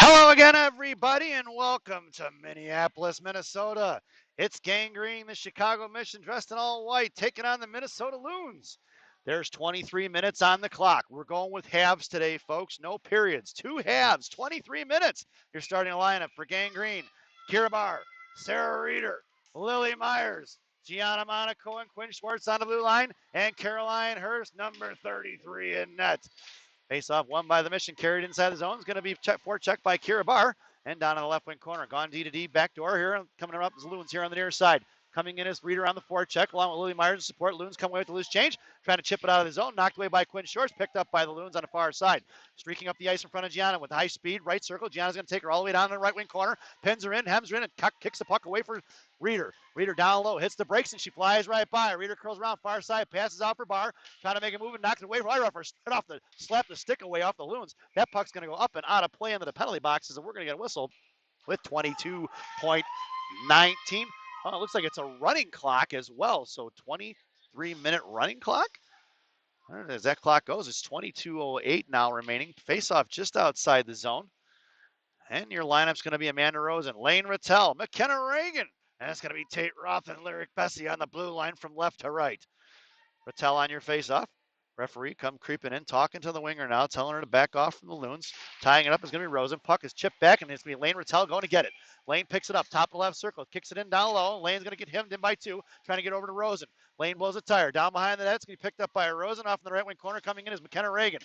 Hello again, everybody, and welcome to Minneapolis, Minnesota. It's Gangrene, the Chicago Mission, dressed in all white, taking on the Minnesota Loons. There's 23 minutes on the clock. We're going with halves today, folks. No periods. Two halves, 23 minutes. Your starting lineup for Gangrene: Kira Barr, Sarah Reeder, Lily Myers, Gianna Monaco, and Quinn Schwartz on the blue line, and Caroline Hurst, number 33 in net. Face off won by the Mission, carried inside the zone. Is going to be checked by Kira Barr. And down on the left wing corner. Gone D to D, back door here. Coming up is Loons here on the near side. Coming in is Reeder on the forecheck, along with Lily Myers to support. Loons come away with the loose change. Trying to chip it out of the zone. Knocked away by Quinn Shorts. Picked up by the Loons on the far side. Streaking up the ice in front of Gianna with high speed. Right circle. Gianna's going to take her all the way down to the right wing corner. Pins her in, hems her in, and kicks the puck away for Reeder. Reeder down low. Hits the brakes, and she flies right by. Reeder curls around far side. Passes out for Barr. Trying to make a move and knocks it away. Right off her. Straight off the slap the stick away off the Loons. That puck's going to go up and out of play into the penalty boxes, and we're going to get a whistle with 22.19. Oh, it looks like it's a running clock as well. So 23-minute running clock. As that clock goes, it's 22:08 now remaining. Face-off just outside the zone. And your lineup's going to be Amanda Rosen, Lane Rattel, McKenna Reagan. And it's going to be Tate Roth and Lyric Bessie on the blue line from left to right. Rattel on your face-off. Referee come creeping in, talking to the winger now, telling her to back off from the Loons. Tying it up is going to be Rosen. Puck is chipped back, and it's going to be Lane Rattel going to get it. Lane picks it up, top of left circle, kicks it in down low. Lane's going to get hemmed in by two, trying to get over to Rosen. Lane blows a tire. Down behind the net, it's going to be picked up by Rosen. Off in the right wing corner, coming in is McKenna Reagan.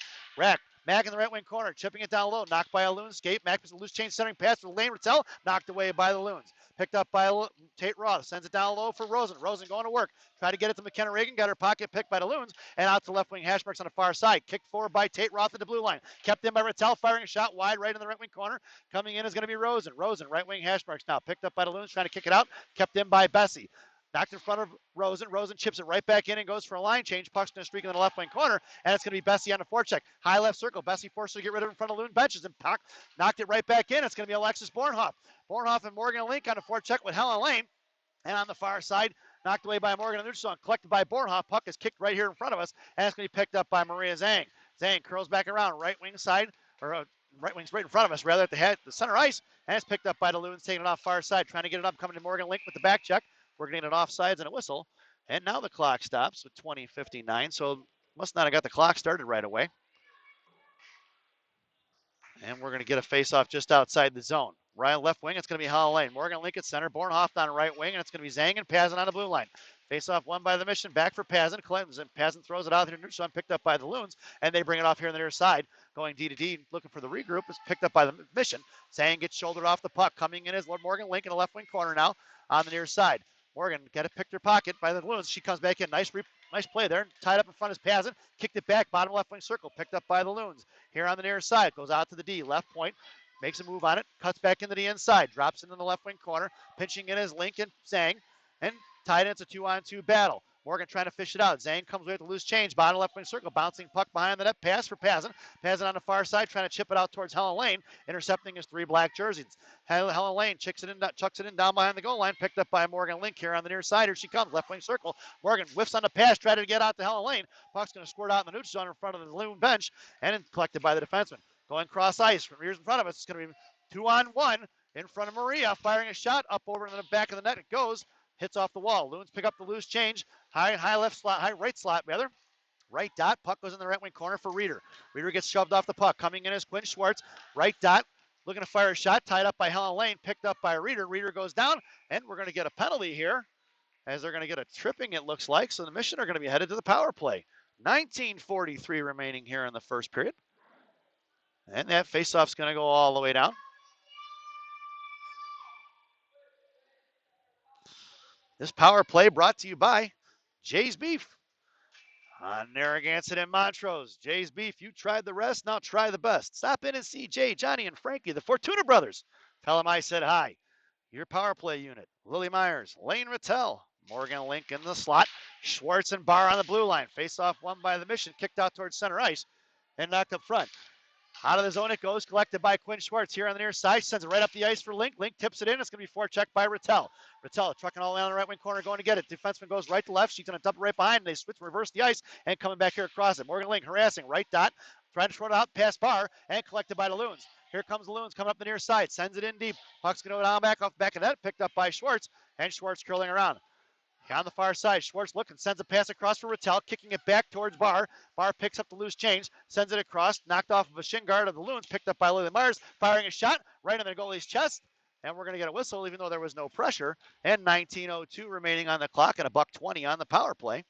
Mack in the right wing corner, chipping it down low, knocked by a Loon skate. Mack puts a loose change centering pass for Lane Rattel, knocked away by the Loons. Picked up by Tate Roth, sends it down low for Rosen. Rosen going to work. Try to get it to McKenna Reagan, got her pocket picked by the Loons, and out to left wing hash marks on the far side. Kicked forward by Tate Roth at the blue line. Kept in by Rattel, firing a shot wide right in the right wing corner. Coming in is going to be Rosen. Rosen, right wing hash marks now. Picked up by the Loons, trying to kick it out. Kept in by Bessie. Knocked in front of Rosen. Rosen chips it right back in and goes for a line change. Puck's going to streak in the left wing corner, and it's going to be Bessie on the forecheck. High left circle. Bessie forced her to get rid of it in front of Loon benches, and Puck knocked it right back in. It's going to be Alexis Bornhoff. Bornhoff and Morgan Link on the forecheck with Helen Lane. And on the far side, knocked away by Morgan Anderson, collected by Bornhoff. Puck is kicked right here in front of us, and it's going to be picked up by Maria Zhang. Zhang curls back around, right wing side, or right wing's right in front of us, rather, at the center ice, and it's picked up by the Loons, taking it off far side, trying to get it up, coming to Morgan Link with the back check. We're getting it offsides and a whistle. And now the clock stops with 20:59, so must not have got the clock started right away. And we're going to get a face-off just outside the zone. Right left wing, it's going to be Hall Lane. Morgan Link at center. Bornhoff on right wing, and it's going to be Zhang and Pazin on the blue line. Face-off won by the Mission. Back for Pazin. Pazin throws it out here. Neutral, picked up by the Loons, and they bring it off here on the near side. Going D to D, looking for the regroup. It's picked up by the Mission. Zhang gets shouldered off the puck. Coming in is Morgan Link in the left wing corner now on the near side. Morgan got it picked her pocket by the Loons. She comes back in. Nice play there. Tied up in front is Pazin. Kicked it back. Bottom left wing circle. Picked up by the Loons. Here on the near side. Goes out to the D. Left point. Makes a move on it. Cuts back into the inside. Drops into the left wing corner. Pinching in is Lincoln Zhang. And tied in. It's a 2-on-2 battle. Morgan trying to fish it out. Zhang comes away with a loose change. Bottom left wing circle. Bouncing puck behind the net. Pass for Pazin. Pazin on the far side trying to chip it out towards Helen Lane. Intercepting his three black jerseys. Helen Lane chucks it in down behind the goal line. Picked up by Morgan Link here on the near side. Here she comes. Left wing circle. Morgan whiffs on the pass. Trying to get out to Helen Lane. Puck's going to squirt out in the neutral zone in front of the Loon bench. And collected by the defenseman. Going cross ice from years in front of us. It's going to be 2-on-1 in front of Maria. Firing a shot up over in the back of the net. It goes. Hits off the wall. Loons pick up the loose change. High right slot rather. Right dot. Puck goes in the right wing corner for Reeder. Reeder gets shoved off the puck. Coming in is Quinn Schwartz. Right dot. Looking to fire a shot. Tied up by Helen Lane. Picked up by Reeder. Reeder goes down. And we're going to get a penalty here, as they're going to get a tripping, it looks like. So the Mission are going to be headed to the power play. 19:43 remaining here in the first period. And that faceoff's going to go all the way down. This power play brought to you by Jay's Beef on Narragansett and Montrose. Jay's Beef, you tried the rest, now try the best. Stop in and see Jay, Johnny, and Frankie, the Fortuna brothers. Tell them I said hi. Your power play unit: Lily Myers, Lane Rattel, Morgan Link in the slot, Schwartz and Barr on the blue line. Face-off won by the Mission, kicked out towards center ice, and knocked up front. Out of the zone it goes, collected by Quinn Schwartz here on the near side. Sends it right up the ice for Link. Link tips it in. It's going to be forechecked by Rattel. Rattel trucking all the way on the right wing corner, going to get it. Defenseman goes right to left. She's going to dump it right behind. They switch, reverse the ice, and coming back here across it. Morgan Link harassing. Right dot. Trying to throw it out past Barr, and collected by the Loons. Here comes the Loons coming up the near side. Sends it in deep. Puck's going to go down back off the back of that. Picked up by Schwartz. And Schwartz curling around. On the far side, Schwartz looking, sends a pass across for Rattel, kicking it back towards Barr. Barr picks up the loose change, sends it across, knocked off of a shin guard of the Loons, picked up by Lily Myers, firing a shot right in the goalie's chest. And we're going to get a whistle, even though there was no pressure. And 19:02 remaining on the clock and $1:20 on the power play.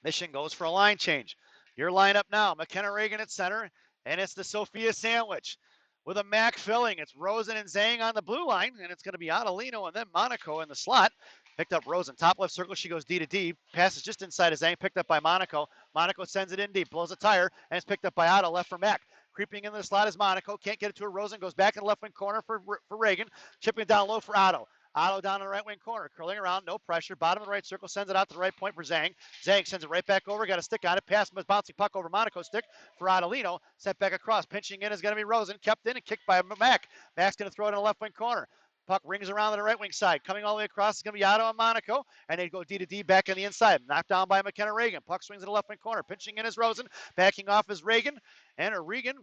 Mission goes for a line change. Your lineup now, McKenna Reagan at center, and it's the Sophia sandwich. With a Mac filling, it's Rosen and Zhang on the blue line, and it's going to be Adelino and then Monaco in the slot. Picked up Rosen, top left circle, she goes D to D, passes just inside of Zhang, picked up by Monaco. Monaco sends it in deep, blows a tire, and it's picked up by Otto, left for Mac. Creeping into the slot is Monaco, can't get it to her. Rosen goes back in the left wing corner for Reagan, chipping it down low for Otto. Otto down in the right wing corner, curling around, no pressure. Bottom of the right circle, sends it out to the right point for Zhang. Zhang sends it right back over, got a stick on it. Pass, bouncing puck over Monaco's stick for Adelino. Sent back across, pinching in is going to be Rosen. Kept in and kicked by Mac. Mac's going to throw it in the left wing corner. Puck rings around on the right wing side. Coming all the way across is going to be Otto and Monaco. And they go D to D back on the inside. Knocked down by McKenna Reagan. Puck swings in the left wing corner. Pinching in is Rosen. Backing off is Reagan. And a Regan.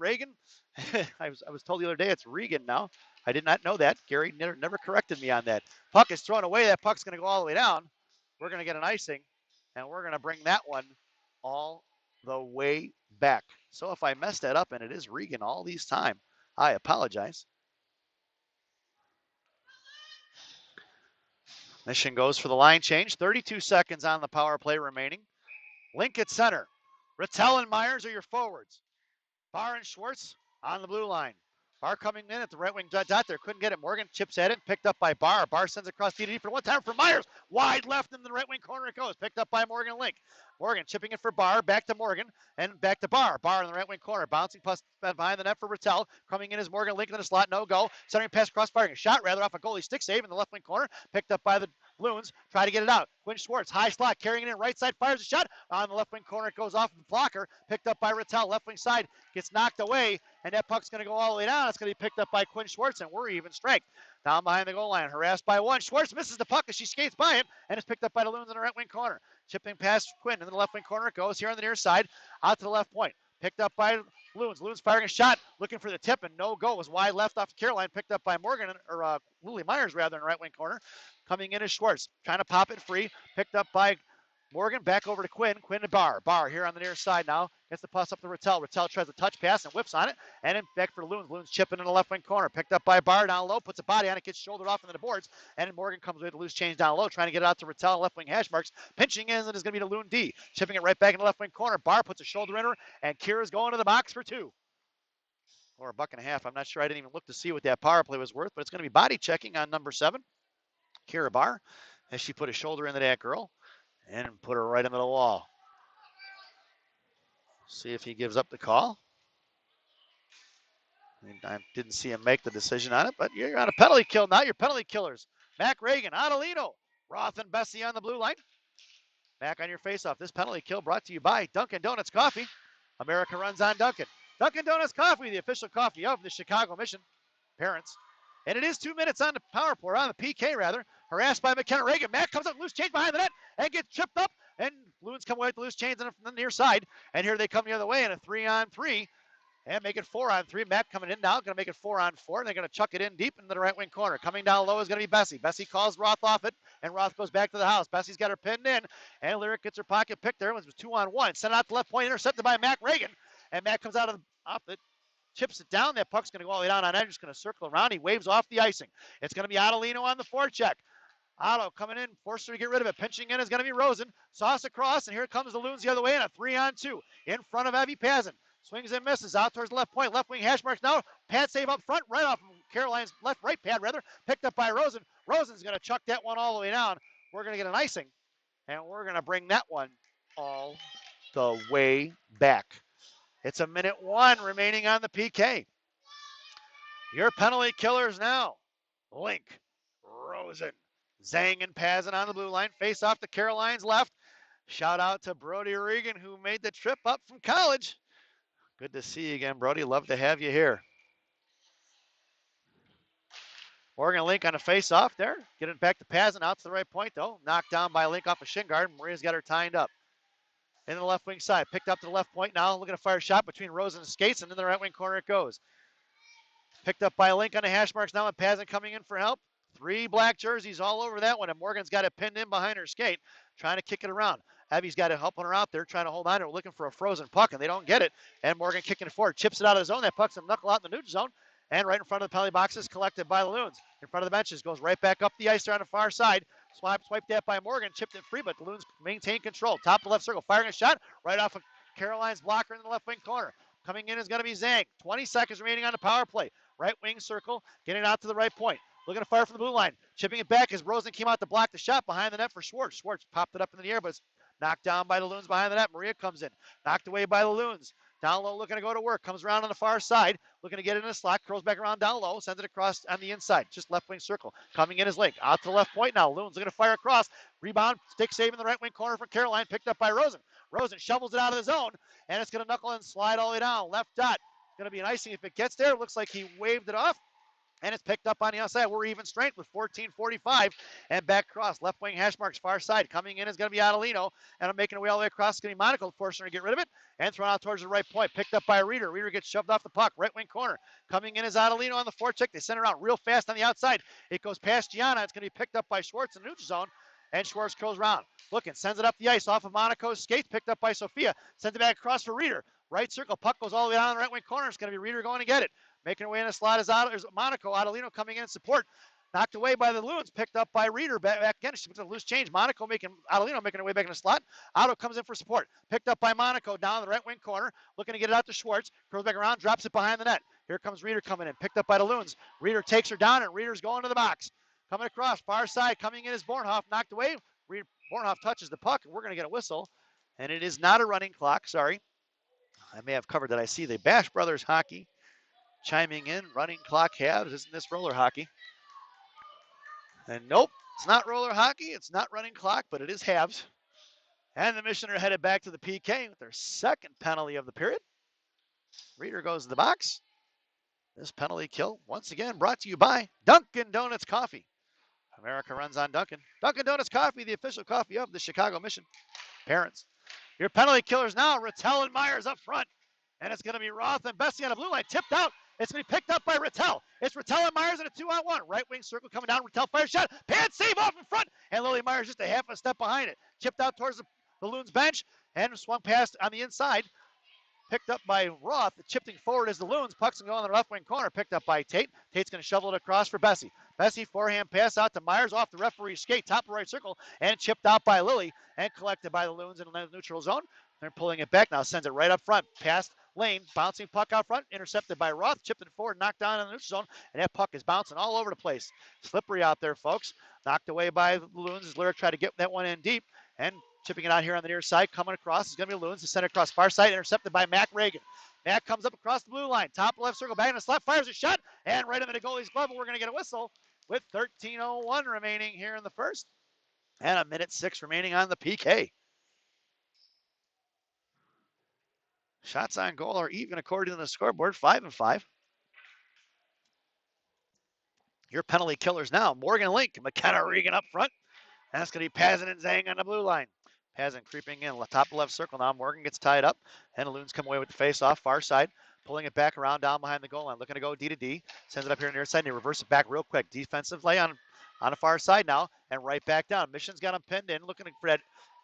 I was told the other day it's Regan now. I did not know that. Gary never corrected me on that. Puck is thrown away. That puck's going to go all the way down. We're going to get an icing. And we're going to bring that one all the way back. So if I messed that up and it is Regan all these time, I apologize. Mission goes for the line change. 32 seconds on the power play remaining. Link at center. Rattel and Myers are your forwards. Barr and Schwartz on the blue line. Barr coming in at the right wing dot there. Couldn't get it. Morgan chips at it. Picked up by Barr. Barr sends across DD for one time for Myers. Wide left in the right wing corner it goes. Picked up by Morgan Link. Morgan chipping it for Barr. Back to Morgan. And back to Barr. Barr in the right wing corner. Bouncing pass behind the net for Rattel. Coming in is Morgan Link in the slot. No go. Centering pass cross firing. A shot rather off a goalie stick save in the left wing corner. Picked up by the Loons. Try to get it out. Quinn Schwartz. High slot. Carrying it in right side. Fires a shot. On the left wing corner. It goes off the blocker. Picked up by Rattel. Left wing side. Gets knocked away. And that puck's going to go all the way down. It's going to be picked up by Quinn Schwartz, and we're even strength. Down behind the goal line, harassed by one. Schwartz misses the puck as she skates by it, and it's picked up by the Loons in the right wing corner. Chipping past Quinn in the left wing corner. It goes here on the near side, out to the left point. Picked up by Loons. Loons firing a shot, looking for the tip, and no go. It was wide left off Caroline. Picked up by Morgan, or Lily Myers rather, in the right wing corner. Coming in is Schwartz, trying to pop it free. Picked up by Morgan, back over to Quinn. Quinn to Barr. Barr here on the near side now. Gets the pass up to Rattel. Rattel tries a touch pass and whips on it. And then back for Loons. Loons chipping in the left wing corner. Picked up by Barr down low. Puts a body on it. Gets shouldered off into the boards. And Morgan comes with a loose change down low. Trying to get it out to Rattel. Left wing hash marks. Pinching in and is going to be the Loon D. Chipping it right back in the left wing corner. Barr puts a shoulder in her. And Kira's going to the box for two. Or $1.50. I'm not sure. I didn't even look to see what that power play was worth. But it's going to be body checking on number 7. Kira Barr. As she put a shoulder into that girl. And put her right into the wall. See if he gives up the call. I didn't see him make the decision on it, but you're on a penalty kill now. Your penalty killers. Mac Reagan, Adelino, Roth and Bessie on the blue line. Back on your faceoff. This penalty kill brought to you by Dunkin' Donuts Coffee. America runs on Dunkin'. Dunkin' Donuts Coffee, the official coffee of the Chicago Mission Parents. And it is 2 minutes on the power play, or on the PK rather. Harassed by McKenna Reagan. Mac comes up, loose change behind the net, and gets tripped up. And Loons come away with the loose chains on the near side. And here they come the other way in a 3-on-3. And make it 4-on-3. Mac coming in now, going to make it 4-on-4. They're going to chuck it in deep into the right wing corner. Coming down low is going to be Bessie. Bessie calls Roth off it, and Roth goes back to the house. Bessie's got her pinned in, and Lyric gets her pocket picked there. It was 2-on-1. Sent out to left point, intercepted by Mac Reagan. And Mac comes out of the off it. Chips it down. That puck's going to go all the way down on edge. It's going to circle around. He waves off the icing. It's going to be Adelino on the forecheck. Otto coming in, forced her to get rid of it. Pinching in is going to be Rosen. Sauce across, and here comes the Loons the other way in a 3-on-2 in front of Abby Pazin. Swings and misses out towards the left point. Left wing hash marks now. Pad save up front, right off of Caroline's right pad rather. Picked up by Rosen. Rosen's going to chuck that one all the way down. We're going to get an icing, and we're going to bring that one all the way back. It's 1:01 remaining on the PK. Your penalty killers now. Link, Rosen, Zhang and Pazin on the blue line. Face off to Caroline's left. Shout out to Brody Regan, who made the trip up from college. Good to see you again, Brody. Love to have you here. Morgan Link on a face off there. Getting back to Pazin out to the right point, though. Knocked down by Link off a shin guard. Maria's got her tied up. in the left wing side. Picked up to the left point now. Looking to fire a shot between Rosen and Skates, and in the right wing corner it goes. Picked up by Link on the hash marks now, and Pazin coming in for help. 3 black jerseys all over that one, and Morgan's got it pinned in behind her skate, trying to kick it around. Abby's got it helping her out there, trying to hold on to it, looking for a frozen puck, and they don't get it. And Morgan kicking it forward, chips it out of the zone. That puck's going to knuckle out in the neutral zone, and right in front of the penalty boxes, collected by the Loons. In front of the benches, goes right back up the ice there on the far side. Swipe that by Morgan, chipped it free, but the Loons maintain control. Top of the left circle, firing a shot right off of Caroline's blocker in the left wing corner. Coming in is going to be Zhang. 20 seconds remaining on the power play. Right wing circle, getting out to the right point. Looking to fire from the blue line. Chipping it back as Rosen came out to block the shot behind the net for Schwartz. Schwartz popped it up in the air, but it's knocked down by the Loons behind the net. Maria comes in. Knocked away by the Loons. Down low, looking to go to work. Comes around on the far side. Looking to get it in a slot. Curls back around down low. Sends it across on the inside. Just left wing circle. Coming in is Link. Out to the left point now. Loons looking to fire across. Rebound. Stick save in the right wing corner from Caroline. Picked up by Rosen. Rosen shovels it out of the zone. And it's going to knuckle and slide all the way down. Left dot. Going to be an icing if it gets there. Looks like he waved it off. And it's picked up on the outside. We're even strength with 14:45 and back cross. Left wing hash marks far side. Coming in is going to be Adelino. And I'm making her way all the way across. It's going to be Monaco forcing her to get rid of it. And thrown out towards the right point. Picked up by Reeder. Reeder gets shoved off the puck. Right wing corner. Coming in is Adelino on the forecheck. They send it out real fast on the outside. It goes past Gianna. It's going to be picked up by Schwartz in the neutral zone. And Schwartz curls around. Looking. Sends it up the ice off of Monaco's skates. Picked up by Sophia. Sends it back across for Reeder. Right circle. Puck goes all the way down the right wing corner. It's going to be Reeder going to get it. Making her way in the slot is Monaco. Adelino coming in in support. Knocked away by the Loons. Picked up by Reeder. Back again. She puts a loose change. Adelino making her way back in the slot. Otto comes in for support. Picked up by Monaco down the right wing corner. Looking to get it out to Schwartz. Curls back around. Drops it behind the net. Here comes Reeder coming in. Picked up by the Loons. Reeder takes her down, and Reeder's going to the box. Coming across. Far side. Coming in is Bornhoff. Knocked away. Bornhoff touches the puck, and we're going to get a whistle. And it is not a running clock. Sorry. I may have covered that. I see the Bash Brothers hockey chiming in. Running clock halves. Isn't this roller hockey? And nope, it's not roller hockey. It's not running clock, but it is halves. And the Mission are headed back to the PK with their second penalty of the period. Reeder goes to the box. This penalty kill, once again, brought to you by Dunkin' Donuts Coffee. America runs on Dunkin'. Dunkin' Donuts Coffee, the official coffee of the Chicago Mission. Parents. Your penalty killers now, Rattel and Myers up front. And it's going to be Roth and Bessie on the blue line. Tipped out. It's going to be picked up by Rattel. It's Rattel and Myers in a 2-on-1. Right wing circle coming down. Rattel fire shot. Pad save off in front. And Lily Myers just a half a step behind it. Chipped out towards the Loons bench and swung past on the inside. Picked up by Roth. Chipping forward is the Loons. Puck's going to go in the left wing corner. Picked up by Tate. Tate's going to shovel it across for Bessie. Bessie forehand pass out to Myers off the referee's skate. Top right circle. And chipped out by Lily. And collected by the Loons in the neutral zone. They're pulling it back now. Sends it right up front. Past Lane. Bouncing puck out front. Intercepted by Roth. Chipped it forward. Knocked down in the neutral zone. And that puck is bouncing all over the place. Slippery out there, folks. Knocked away by the Loons as Lyric tried to get that one in deep. And chipping it out here on the near side. Coming across is going to be Loons. To send it across far side. Intercepted by Mac Reagan. Mac comes up across the blue line. Top left circle. Back in the slot. Fires a shot. And right into the goalie's glove. We're going to get a whistle with 13:01 remaining here in the first. And 1:06 remaining on the PK. Shots on goal are even according to the scoreboard, 5-5. Your penalty killers now. Morgan Link, McKenna Regan up front. And that's going to be Pazin and Zhang on the blue line. Pazin creeping in, top left circle now. Morgan gets tied up. And the Loons come away with the face-off, far side. Pulling it back around down behind the goal line. Looking to go D to D. Sends it up here on the near side. And they reverse it back real quick. Defensive lay on the far side now. And right back down. Mission's got him pinned in. Looking for that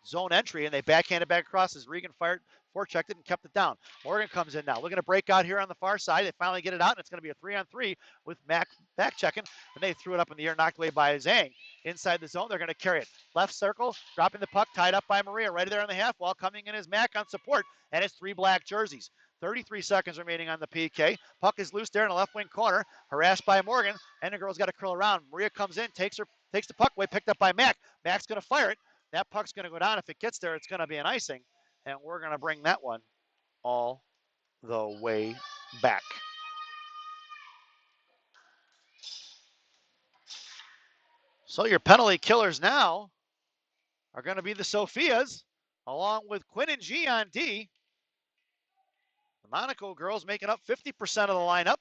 zone entry. And they backhand it back across as Regan fired. Forechecked it and kept it down. Morgan comes in now. Looking to break out here on the far side. They finally get it out, and it's going to be a 3-on-3 with Mac back checking. And they threw it up in the air, knocked away by Zhang. Inside the zone, they're going to carry it. Left circle, dropping the puck, tied up by Maria. Right there on the half wall, coming in is Mac on support. And it's 3 black jerseys. 33 seconds remaining on the PK. Puck is loose there in the left wing corner. Harassed by Morgan. And the girl's got to curl around. Maria comes in, takes the puck away, picked up by Mac. Mac's going to fire it. That puck's going to go down. If it gets there, it's going to be an icing. And we're going to bring that one all the way back. So your penalty killers now are going to be the Sophias, along with Quinn and G on D. The Monaco girls making up 50% of the lineup.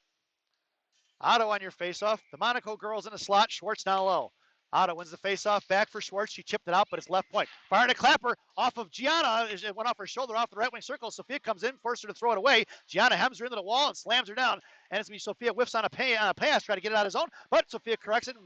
Otto on your faceoff. The Monaco girls in the slot. Schwartz down low. Otto wins the face-off back for Schwartz. She chipped it out, but it's left point. Firing a clapper off of Gianna. It went off her shoulder off the right wing circle. Sophia comes in, forced her to throw it away. Gianna hems her into the wall and slams her down. And it's going to be Sophia whiffs on a pass, try to get it out of zone. But Sophia corrects it and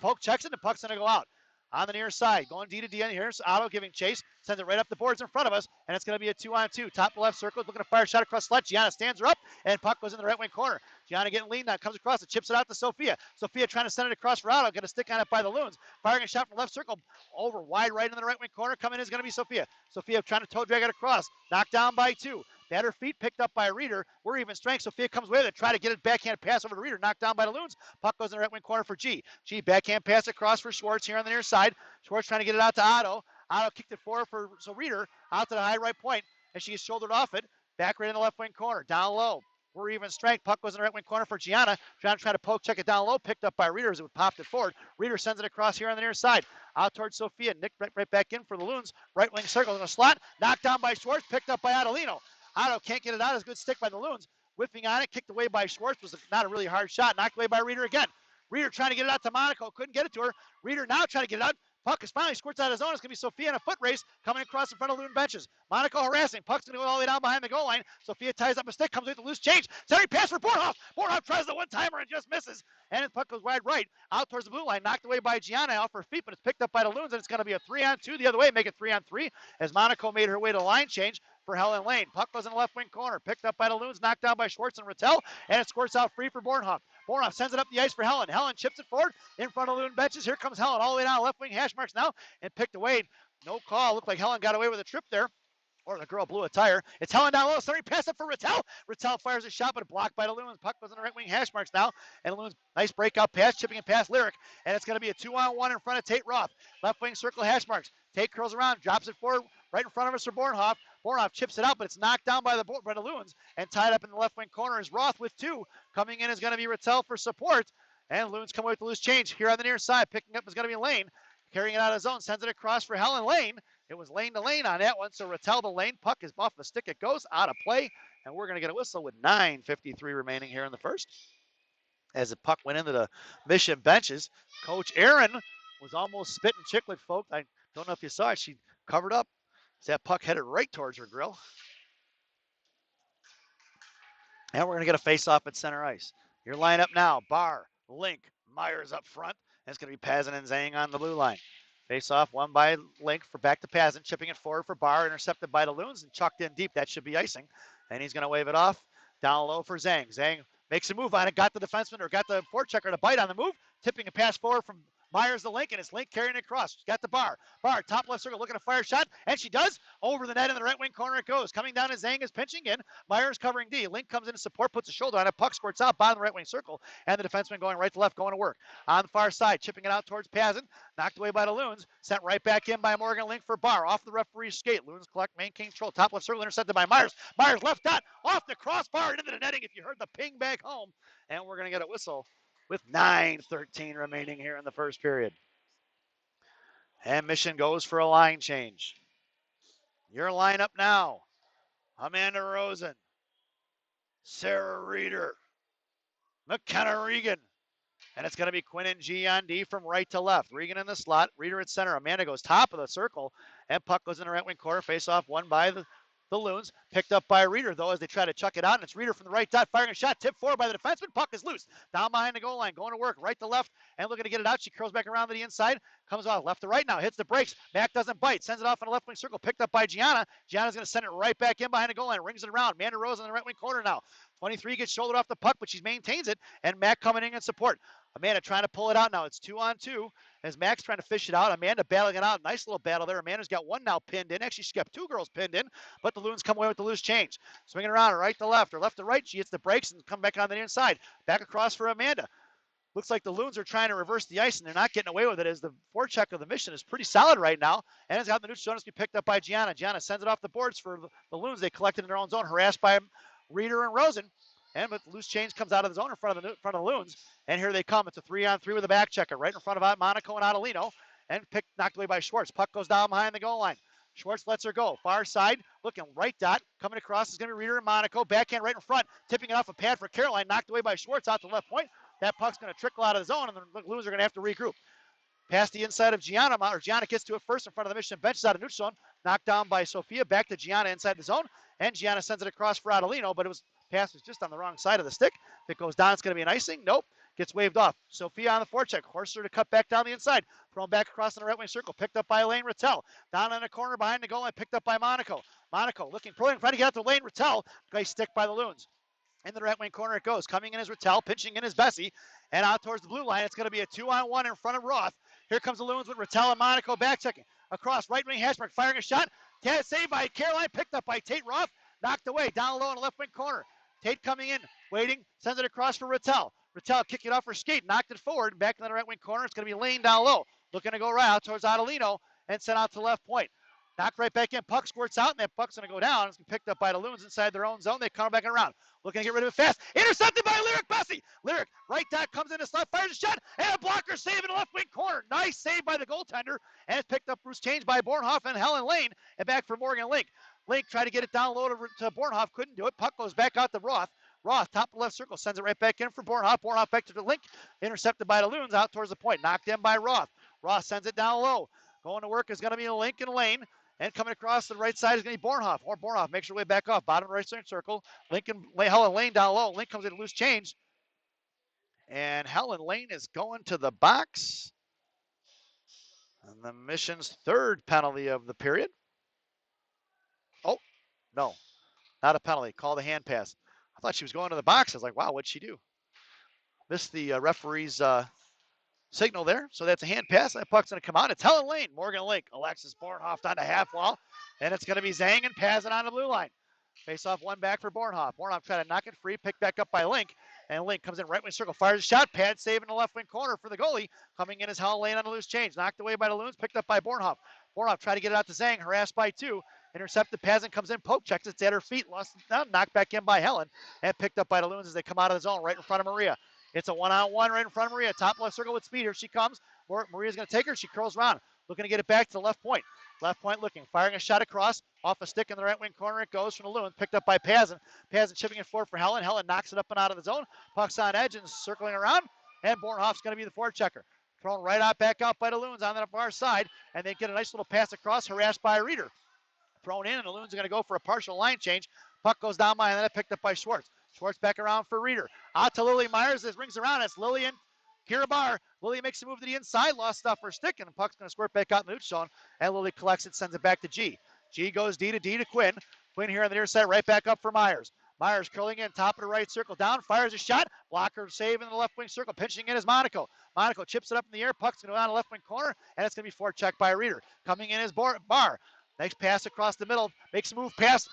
poke checks it, and puck's going to go out. On the near side, going D to D, and here's Otto giving chase, sends it right up the boards in front of us, and it's going to be a 2-on-2. Top left circle, looking to fire a shot across the slot. Gianna stands her up, and puck goes in the right wing corner. Gianna getting lean now, comes across it, chips it out to Sophia. Sophia trying to send it across for Otto, going to stick on it by the Loons. Firing a shot from left circle, over wide right in the right wing corner. Coming in is going to be Sophia. Sophia trying to toe drag it across, knocked down by 2. At her feet, picked up by Reeder. We're even strength. Sophia comes with it. Try to get it backhand pass over to Reeder. Knocked down by the Loons. Puck goes in the right wing corner for G. G backhand pass across for Schwartz here on the near side. Schwartz trying to get it out to Otto. Otto kicked it forward for Reeder out to the high right point, and she gets shouldered off it. Back right in the left wing corner. Down low. We're even strength. Puck goes in the right wing corner for Gianna. Trying to poke check it down low. Picked up by Reeder as it popped it forward. Reeder sends it across here on the near side. Out towards Sophia. Nick right back in for the Loons. Right wing circle in the slot. Knocked down by Schwartz. Picked up by Adelino. Otto can't get it out. It's a good stick by the Loons. Whipping on it. Kicked away by Schwartz. Was not a really hard shot. Knocked away by Reeder again. Reeder trying to get it out to Monaco. Couldn't get it to her. Reeder now trying to get it out. Puck is finally squirts out of zone. It's going to be Sophia in a foot race coming across in front of Loon benches. Monaco harassing. Puck's going to go all the way down behind the goal line. Sophia ties up a stick, comes with the loose change. Centering pass for Bornhoff. Bornhoff tries the one-timer and just misses. And the puck goes wide right out towards the blue line. Knocked away by Gianna off her feet, but it's picked up by the Loons, and it's going to be a 3-on-2 the other way. Make it 3-on-3 as Monaco made her way to line change for Helen Lane. Puck goes in the left wing corner. Picked up by the Loons, knocked down by Schwartz and Rattel, and it squirts out free for Bornhoff. Bornhoff sends it up the ice for Helen. Helen chips it forward in front of Loon benches. Here comes Helen all the way down left wing hash marks now and picked away. No call. Looked like Helen got away with a trip there. Or the girl blew a tire. It's Helen down low. Sorry, pass it for Rattel. Rattel fires a shot, but blocked by the Loons. Puck goes in the right wing hash marks now. And Loons, nice breakout pass, chipping it past Lyric. And it's going to be a 2-on-1 in front of Tate Roth. Left wing circle hash marks. Tate curls around, drops it forward right in front of us for Bornhoff. Bornhoff chips it out, but it's knocked down by the Loons and tied up in the left wing corner is Roth with 2. Coming in is going to be Rattel for support. And Loons come away with the loose change here on the near side. Picking up is going to be Lane. Carrying it out of zone, sends it across for Helen Lane. It was lane to lane on that one, so Rattel the lane. Puck is off the stick. It goes out of play, and we're going to get a whistle with 9:53 remaining here in the first. As the puck went into the Mission benches, Coach Aaron was almost spitting chiclet, folks. I don't know if you saw it. She covered up as that puck headed right towards her grill. And we're going to get a face-off at center ice. Your lineup now, Barr, Link, Myers up front. And it's going to be Pazin and Zhang on the blue line. Face off, won by Link for back to Pazin, chipping it forward for Barr, intercepted by the Loons and chucked in deep. That should be icing. And he's going to wave it off down low for Zhang. Zhang makes a move on it, got the defenseman or got the forechecker to bite on the move, tipping a pass forward from Myers to Link, and it's Link carrying it across. She's got the Barr. Barr, top left circle, looking to fire a shot, and she does. Over the net in the right wing corner it goes. Coming down as Zhang is pinching in. Myers covering D. Link comes in to support, puts a shoulder on it. Puck squirts out, bottom of the right wing circle, and the defenseman going right to left, going to work. On the far side, chipping it out towards Pazin. Knocked away by the Loons. Sent right back in by Morgan Link for Barr. Off the referee's skate. Loons collect main control. Top left circle intercepted by Myers. Myers left dot. Off the crossbar and into the netting if you heard the ping back home. And we're going to get a whistle with 9:13 remaining here in the first period. And Mission goes for a line change. Your lineup now. Amanda Rosen. Sarah Reeder. McKenna Regan. And it's going to be Quinn and G on D from right to left. Regan in the slot. Reeder at center. Amanda goes top of the circle. And puck goes in the right wing corner. Face off won by the Loons. Picked up by Reeder, though, as they try to chuck it out. And it's Reeder from the right dot, firing a shot. Tipped forward by the defenseman. Puck is loose. Down behind the goal line. Going to work. Right to left. And looking to get it out. She curls back around to the inside. Comes off left to right now. Hits the brakes. Mac doesn't bite. Sends it off in a left wing circle. Picked up by Gianna. Gianna's going to send it right back in behind the goal line. Rings it around. Amanda Rose in the right wing corner now. 23 gets shouldered off the puck, but she maintains it. And Mac coming in support. Amanda trying to pull it out now. It's 2-on-2 as Mac's trying to fish it out. Amanda battling it out. Nice little battle there. Amanda's got one now pinned in. Actually, she's got 2 girls pinned in, but the Loons come away with the loose change. Swinging around right to left or left to right. She hits the brakes and come back on the inside. Back across for Amanda. Looks like the Loons are trying to reverse the ice, and they're not getting away with it as the forecheck of the Mission is pretty solid right now. And it's got the neutral zone to be picked up by Gianna. Gianna sends it off the boards for the Loons. They collected in their own zone, harassed by Reeder and Rosen. And but the loose change comes out of the zone in front of the Loons. And here they come. It's a 3-on-3 with a back checker right in front of Monaco and Adelino. And knocked away by Schwartz. Puck goes down behind the goal line. Schwartz lets her go. Far side, looking right dot. Coming across is going to be Reeder and Monaco. Backhand right in front. Tipping it off a pad for Caroline. Knocked away by Schwartz out the left point. That puck's going to trickle out of the zone, and the Loons are going to have to regroup. Past the inside of Gianna, or Gianna gets to it first in front of the Mission bench, out of neutral zone, knocked down by Sophia, back to Gianna inside the zone, and Gianna sends it across for Adelino, but pass was just on the wrong side of the stick. If it goes down, it's going to be an icing. Nope. Gets waved off. Sophia on the forecheck. Horser to cut back down the inside. Thrown back across in the right wing circle. Picked up by Elaine Rattel. Down in the corner behind the goal line. Picked up by Monaco. Monaco looking, trying to get out to Elaine Rattel. Nice stick by the Loons. In the right wing corner it goes. Coming in is Rattel. Pinching in is Bessie. And out towards the blue line. It's going to be a 2-on-1 in front of Roth. Here comes the Loons with Rattel and Monaco back checking. Across right wing Hashberg firing a shot. Saved by Caroline. Picked up by Tate Roth. Knocked away. Down low in the left wing corner. Tate coming in, waiting, sends it across for Rattel. Rattel kicking it off her skate, knocked it forward, back in the right wing corner. It's going to be Lane down low, looking to go right out towards Adelino and sent out to left point. Knocked right back in, puck squirts out, and that puck's going to go down. It's picked up by the Loons inside their own zone. They come back around, looking to get rid of it fast. Intercepted by Lyric Bessie. Lyric, right dot, comes in to slot, fires a shot, and a blocker save in the left wing corner. Nice save by the goaltender, and it's picked up Bruce Change by Bornhoff and Helen Lane, and back for Morgan Link. Link tried to get it down low to Bornhoff, couldn't do it. Puck goes back out to Roth. Roth, top of left circle, sends it right back in for Bornhoff. Bornhoff back to the Link, intercepted by the Loons out towards the point. Knocked in by Roth. Roth sends it down low. Going to work is going to be Link and Lane. And coming across the right side is going to be Bornhoff. Or Bornhoff makes her way back off. Bottom right circle. Helen Lane down low. Link comes in loose change. And Helen Lane is going to the box. And the Mission's third penalty of the period. Oh, no. Not a penalty. Call the hand pass. I thought she was going to the box. I was like, wow, what'd she do? Missed the referee's signal there. So that's a hand pass. That puck's going to come out. It's Helen Lane, Morgan Lake, Alexis Bornhoff down to half wall. And it's going to be Zhang and Pazin on the blue line. Face off one back for Bornhoff. Bornhoff trying to knock it free, picked back up by Link. And Link comes in right wing circle, fires a shot. Pad save in the left wing corner for the goalie. Coming in is Helen Lane on the loose change. Knocked away by the Loons, picked up by Bornhoff. Bornhoff tried to get it out to Zhang, harassed by two. Intercepted, Pazin comes in, poke checks, it's at her feet, lost it down, knocked back in by Helen, and picked up by the Loons as they come out of the zone right in front of Maria. It's a one-on-one right in front of Maria, top left circle with speed. Here she comes. Maria's going to take her. She curls around, looking to get it back to the left point. Left point looking, firing a shot across, off a stick in the right wing corner. It goes from the Loons, picked up by Pazin. Pazin chipping it forward for Helen. Helen knocks it up and out of the zone. Puck's on edge and circling around, and Bornhoff's going to be the forechecker. Thrown right out, back out by the Loons on the far side, and they get a nice little pass across, harassed by Reeder. Thrown in, and the Loons are going to go for a partial line change. Puck goes down by, and then picked up by Schwartz. Schwartz back around for Reeder. Out to Lily Myers. This rings around. It's Lily and Kira Barr. Lily makes a move to the inside, lost stuff her stick, and the puck's going to squirt back out in the neutral zone. And Lily collects it, sends it back to G. G goes D to Quinn. Quinn here on the near side, right back up for Myers. Myers curling in, top of the right circle, down, fires a shot. Blocker save in the left wing circle. Pinching in is Monaco. Monaco chips it up in the air. Puck's going to go down the left wing corner, and it's going to be forechecked by Reeder. Coming in is Barr. Nice pass across the middle. Makes a move past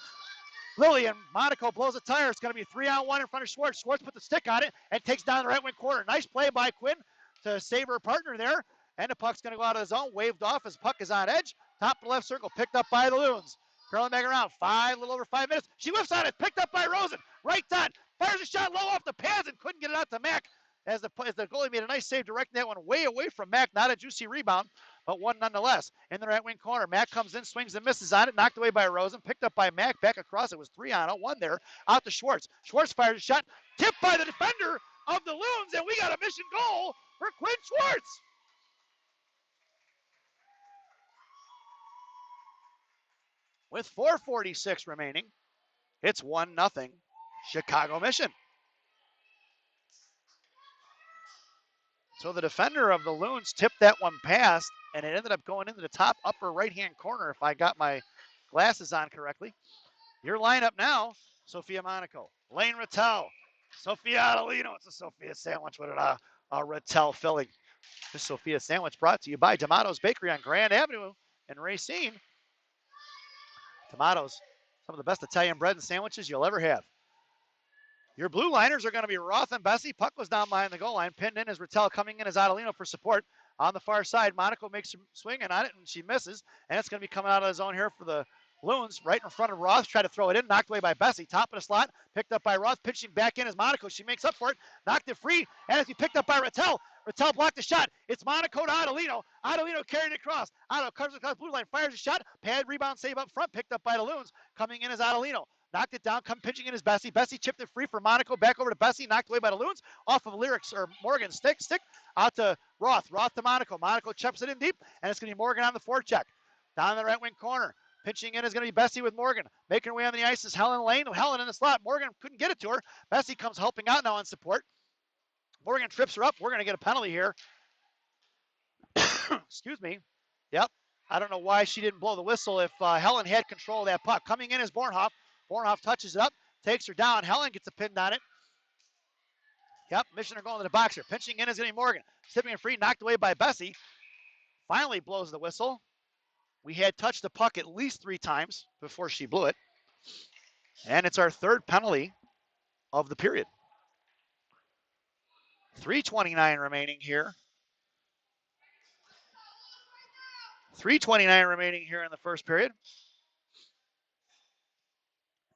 Lily, and Monaco blows a tire. It's going to be 3-on-1 in front of Schwartz. Schwartz put the stick on it and takes down the right wing corner. Nice play by Quinn to save her partner there. And the puck's going to go out of the zone. Waved off as puck is on edge. Top of the left circle. Picked up by the Loons. Curling back around. A little over 5 minutes. She whiffs on it. Picked up by Rosen. Right dot. Fires a shot low off the pads and couldn't get it out to Mack. As the goalie made a nice save, directing that one way away from Mack. Not a juicy rebound, but one nonetheless. In the right wing corner, Mack comes in, swings and misses on it. Knocked away by Rosen. Picked up by Mack. Back across. It was 3-on-1 there. Out to Schwartz. Schwartz fires a shot. Tipped by the defender of the Loons, and we got a Mission goal for Quinn Schwartz. With 4:46 remaining, it's 1-0 Chicago Mission. So the defender of the Loons tipped that one past, and it ended up going into the top upper right-hand corner, if I got my glasses on correctly. Your lineup now, Sophia Monaco, Lane Rattel, Sophia Adelino. It's a Sophia sandwich with a Rattel filling. This Sophia sandwich brought to you by Tomato's Bakery on Grand Avenue in Racine. Tomato's, some of the best Italian bread and sandwiches you'll ever have. Your blue liners are going to be Roth and Bessie. Puck was down behind the goal line. Pinned in is Rattel, coming in as Adelino for support. On the far side, Monaco makes a swing on it, and she misses. And it's going to be coming out of the zone here for the Loons, right in front of Roth. Tried to throw it in, knocked away by Bessie. Top of the slot, picked up by Roth. Pitching back in is Monaco. She makes up for it, knocked it free, and it's picked up by Rattel. Rattel blocked the shot. It's Monaco to Adelino. Adelino carried it across. Adelino comes across blue line, fires a shot. Pad rebound save up front, picked up by the Loons. Coming in is Adelino. knocked it down, come pitching in is Bessie. Bessie chipped it free for Monaco, back over to Bessie, knocked away by the Loons, off of Lyrics, or Morgan's stick, out to Roth to Monaco. Monaco chips it in deep, and it's going to be Morgan on the forecheck. Down in the right wing corner. Pitching in is going to be Bessie with Morgan. Making her way on the ice is Helen Lane. Helen in the slot. Morgan couldn't get it to her. Bessie comes helping out now on support. Morgan trips her up. We're going to get a penalty here. Excuse me. Yep. I don't know why she didn't blow the whistle if Helen had control of that puck. Coming in is Bornhoff. Bornhoff touches it up, takes her down. Helen gets a pin on it. Yep, Missioner going to the boxer. Pinching in is going to be Morgan. Tipping it free, knocked away by Bessie. Finally blows the whistle. We had touched the puck at least 3 times before she blew it. And it's our 3rd penalty of the period. 3:29 remaining here. 3:29 remaining here in the first period.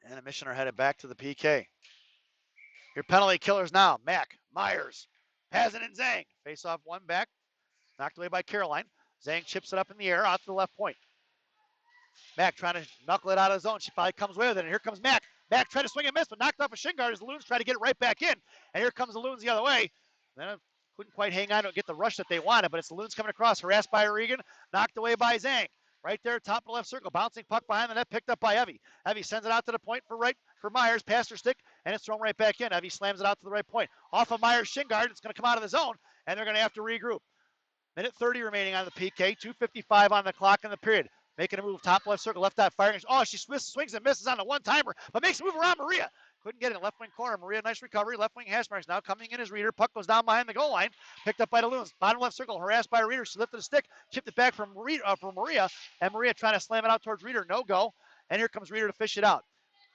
And the Missioner headed back to the PK. Your penalty killers now. Mack, Myers, Pazin, and Zhang. Face off one back. Knocked away by Caroline. Zhang chips it up in the air out to the left point. Mack trying to knuckle it out of the zone. She probably comes away with it. And here comes Mack. Mack tried to swing and miss, but knocked off a shin guard as the Loons try to get it right back in. And here comes the Loons the other way. Then couldn't quite hang on to get the rush that they wanted, but it's the Loons coming across. Harassed by Regan. Knocked away by Zhang. Right there, top of the left circle. Bouncing puck behind the net, picked up by Evie. Evie sends it out to the point for Myers. Past her stick, and it's thrown right back in. Evie slams it out to the right point. Off of Myers' shin guard. It's going to come out of the zone, and they're going to have to regroup. Minute 30 remaining on the PK. 2:55 on the clock in the period. Making a move, top left circle, left dot firing. Oh, she swings and misses on the one-timer, but makes a move around Maria. Couldn't get it. Left wing corner. Maria, nice recovery. Left wing hash marks now coming in as Reeder. Puck goes down behind the goal line. Picked up by the Loons. Bottom left circle, harassed by Reeder. She lifted a stick, chipped it back from Maria, and Maria trying to slam it out towards Reeder. No go. And here comes Reeder to fish it out.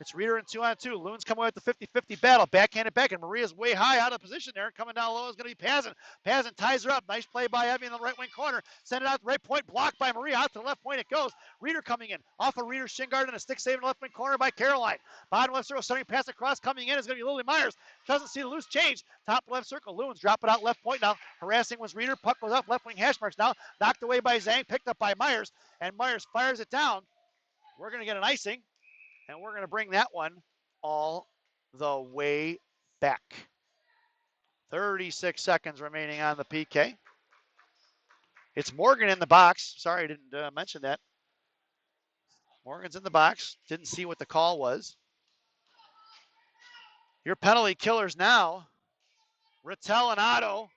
It's Reeder in 2-on-2. Loons come away with the 50-50 battle. Backhanded back, and Maria's way high out of position there. Coming down low is going to be Pazin. Pazin ties her up. Nice play by Evie in the right wing corner. Send it out to the right point. Blocked by Maria. Out to the left point it goes. Reeder coming in. Off of Reeder's shin guard and a stick save in the left wing corner by Caroline. Bottom left circle, starting pass across. Coming in is going to be Lily Myers. Doesn't see the loose change. Top left circle. Loons drop it out left point now. Harassing was Reeder. Puck goes up. Left wing hash marks now. Knocked away by Zhang. Picked up by Myers. And Myers fires it down. We're going to get an icing. And we're going to bring that one all the way back. 36 seconds remaining on the PK. It's Morgan in the box. Sorry, I didn't mention that. Morgan's in the box. Didn't see what the call was. Your penalty killers now. Rattel and Otto.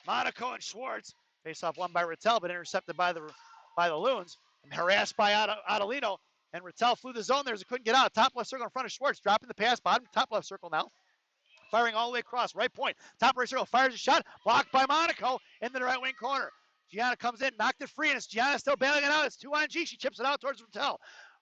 Monaco and Schwartz. Face off one by Rattel, but intercepted by the Loons. And harassed by Adelino. And Rattel flew the zone there as he couldn't get out. Top left circle in front of Schwartz. Dropping the pass. Bottom top left circle now. Firing all the way across. Right point. Top right circle. Fires a shot. Blocked by Monaco in the right wing corner. Gianna comes in. Knocked it free. And it's Gianna still bailing it out. It's 2-on-G. She chips it out towards Rattel.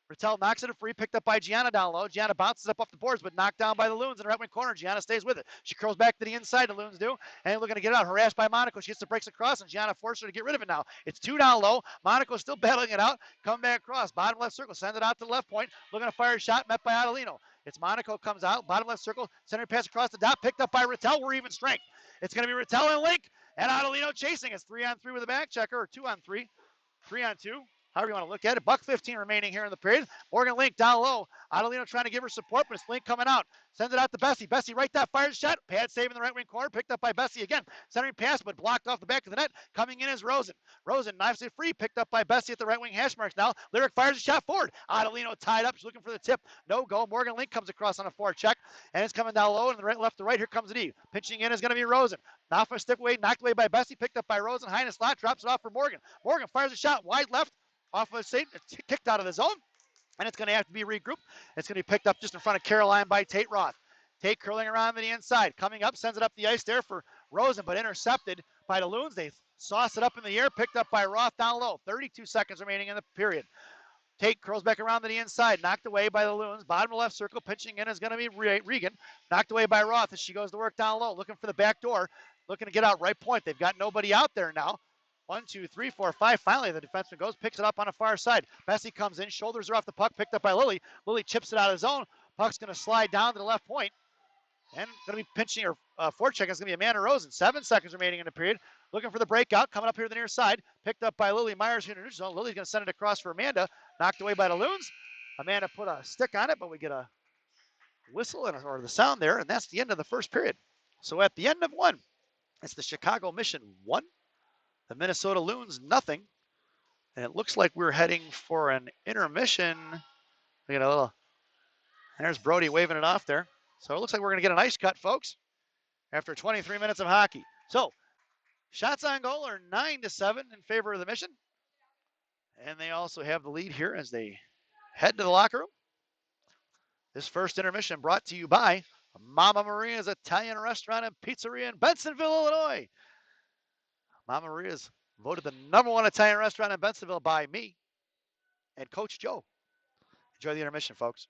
Rattel knocks it free. Picked up by Gianna down low. Gianna bounces up off the boards, but knocked down by the Loons in the right wing corner. Gianna stays with it. She curls back to the inside. The Loons do. And looking to get it out. Harassed by Monaco. She gets the breaks across, and Gianna forces her to get rid of it now. It's 2 down low. Monaco still battling it out. Come back across. Bottom left circle. Send it out to the left point. Looking to fire a shot. Met by Adelino. It's Monaco comes out. Bottom left circle. Center pass across the dot. Picked up by Rattel. We're even strength. It's going to be Rattel and Link. And Adelino chasing. It's 3-on-3 with a back checker, or 2-on-3. 3-on-2. However you want to look at it. $1:15 remaining here in the period. Morgan Link down low. Adelino trying to give her support, but it's Link coming out. Sends it out to Bessie. Bessie right that fires shot. Pad save in the right wing corner. Picked up by Bessie again. Centering pass, but blocked off the back of the net. Coming in is Rosen. Rosen knives it free. Picked up by Bessie at the right wing hash marks now. Lyric fires a shot forward. Adelino tied up. She's looking for the tip. No go. Morgan Link comes across on a forward check. And it's coming down low and the right, left to right. Here comes the D. Pinching in is going to be Rosen. Now for a stick away. Knocked away by Bessie. Picked up by Rosen. High in the slot. Drops it off for Morgan. Morgan fires a shot wide left. Off of Satan, kicked out of the zone, and it's going to have to be regrouped. It's going to be picked up just in front of Caroline by Tate Roth. Tate curling around to the inside, coming up, sends it up the ice there for Rosen, but intercepted by the Loons. They sauce it up in the air, picked up by Roth down low. 32 seconds remaining in the period. Tate curls back around to the inside, knocked away by the Loons. Bottom left circle, pinching in is going to be Regan. Knocked away by Roth as she goes to work down low, looking for the back door, looking to get out right point. They've got nobody out there now. 1, 2, 3, 4, 5. Finally, the defenseman goes, picks it up on the far side. Bessie comes in, shoulders her off the puck, picked up by Lily. Lily chips it out of the zone. Puck's going to slide down to the left point. And going to be pinching her forecheck is going to be Amanda Rosen. 7 seconds remaining in the period. Looking for the breakout, coming up here to the near side. Picked up by Lily Myers here in the neutral zone. Lily's going to send it across for Amanda. Knocked away by the Loons. Amanda put a stick on it, but we get a whistle or the sound there, and that's the end of the first period. So at the end of one, it's the Chicago Mission 1, the Minnesota Loons nothing. And it looks like we're heading for an intermission. We got a little, there's Brody waving it off there. So it looks like we're going to get an ice cut, folks, after 23 minutes of hockey. So shots on goal are 9-7 in favor of the Mission. And they also have the lead here as they head to the locker room. This first intermission brought to you by Mama Maria's Italian Restaurant and Pizzeria in Bensenville, Illinois. Mama Maria's voted the #1 Italian restaurant in Bensenville by me and Coach Joe. Enjoy the intermission, folks.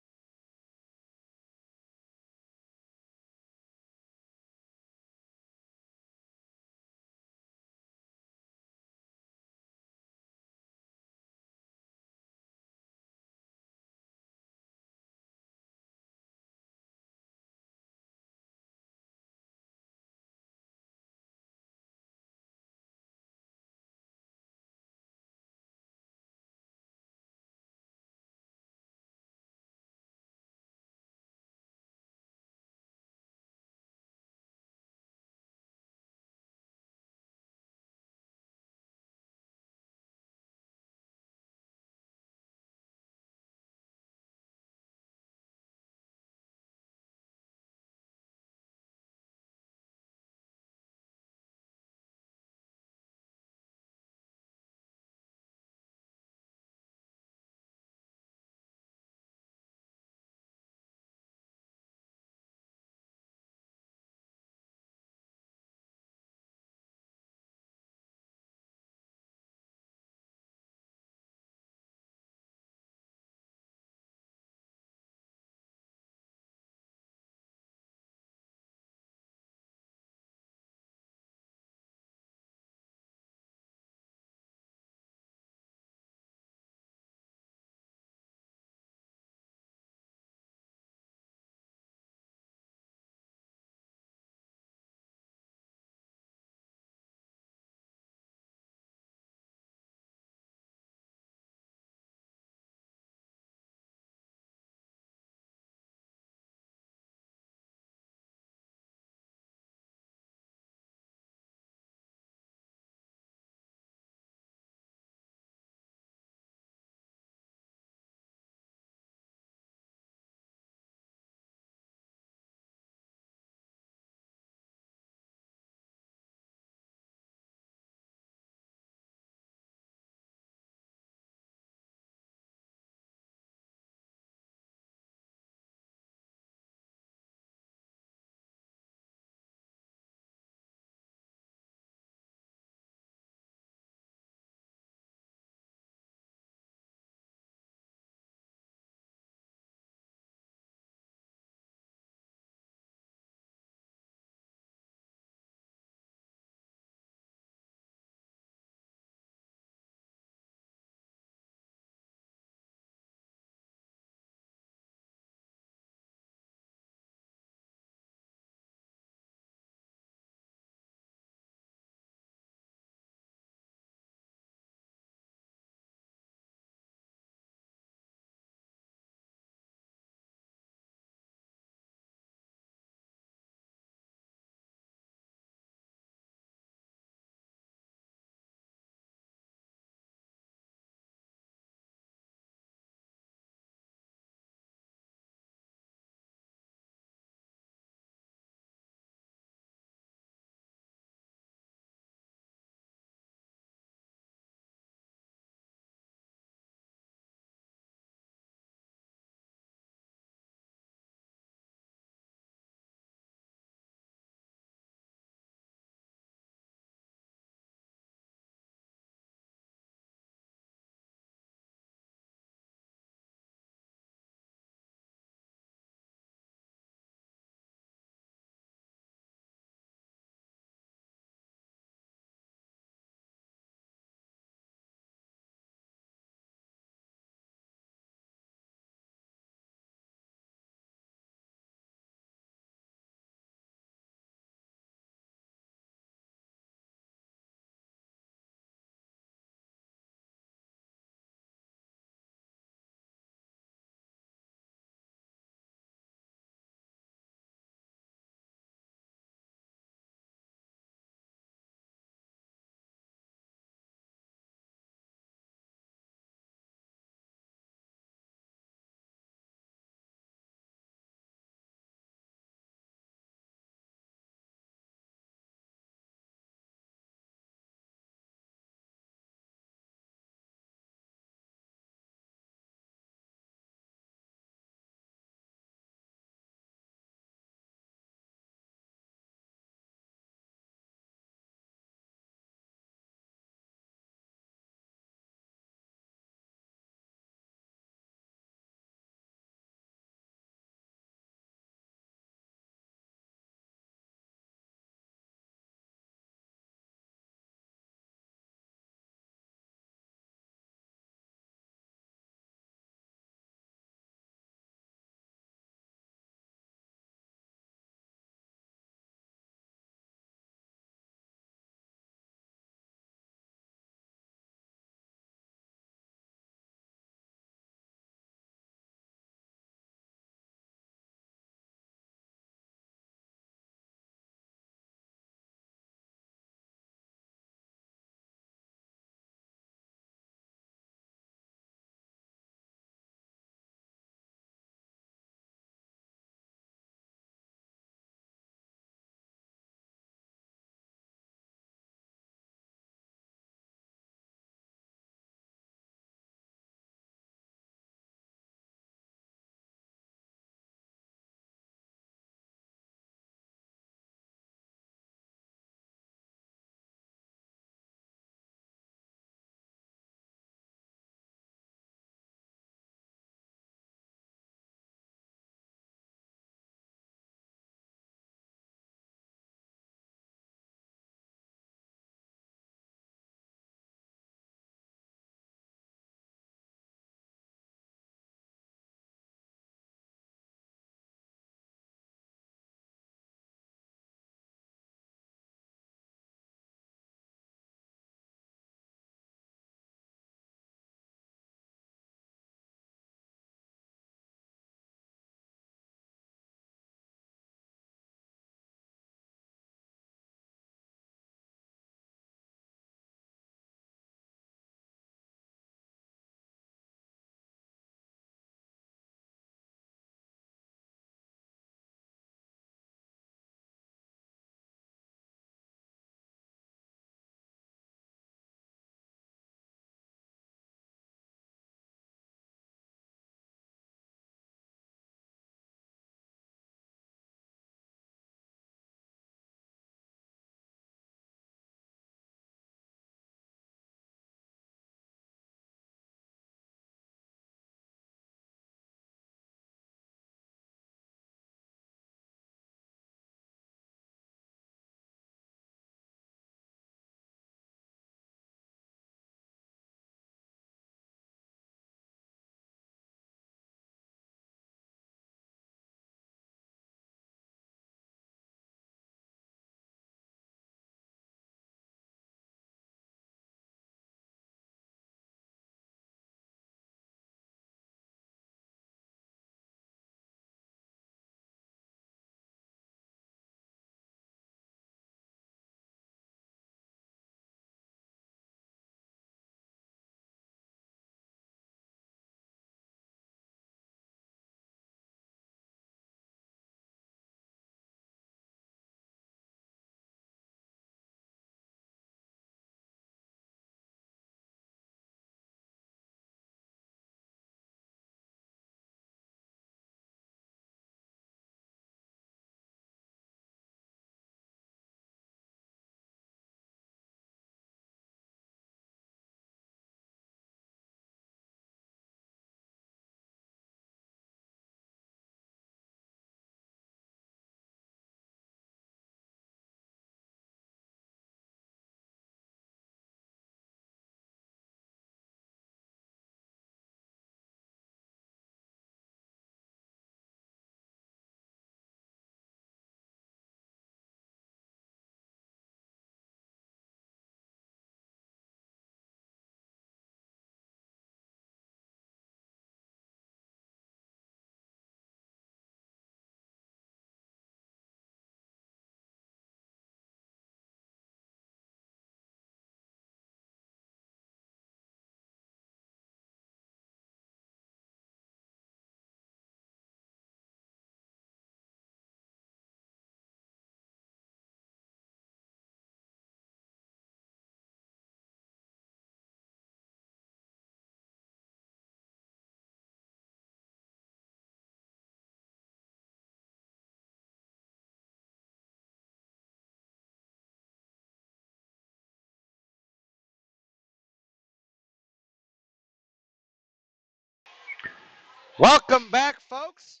Welcome back, folks,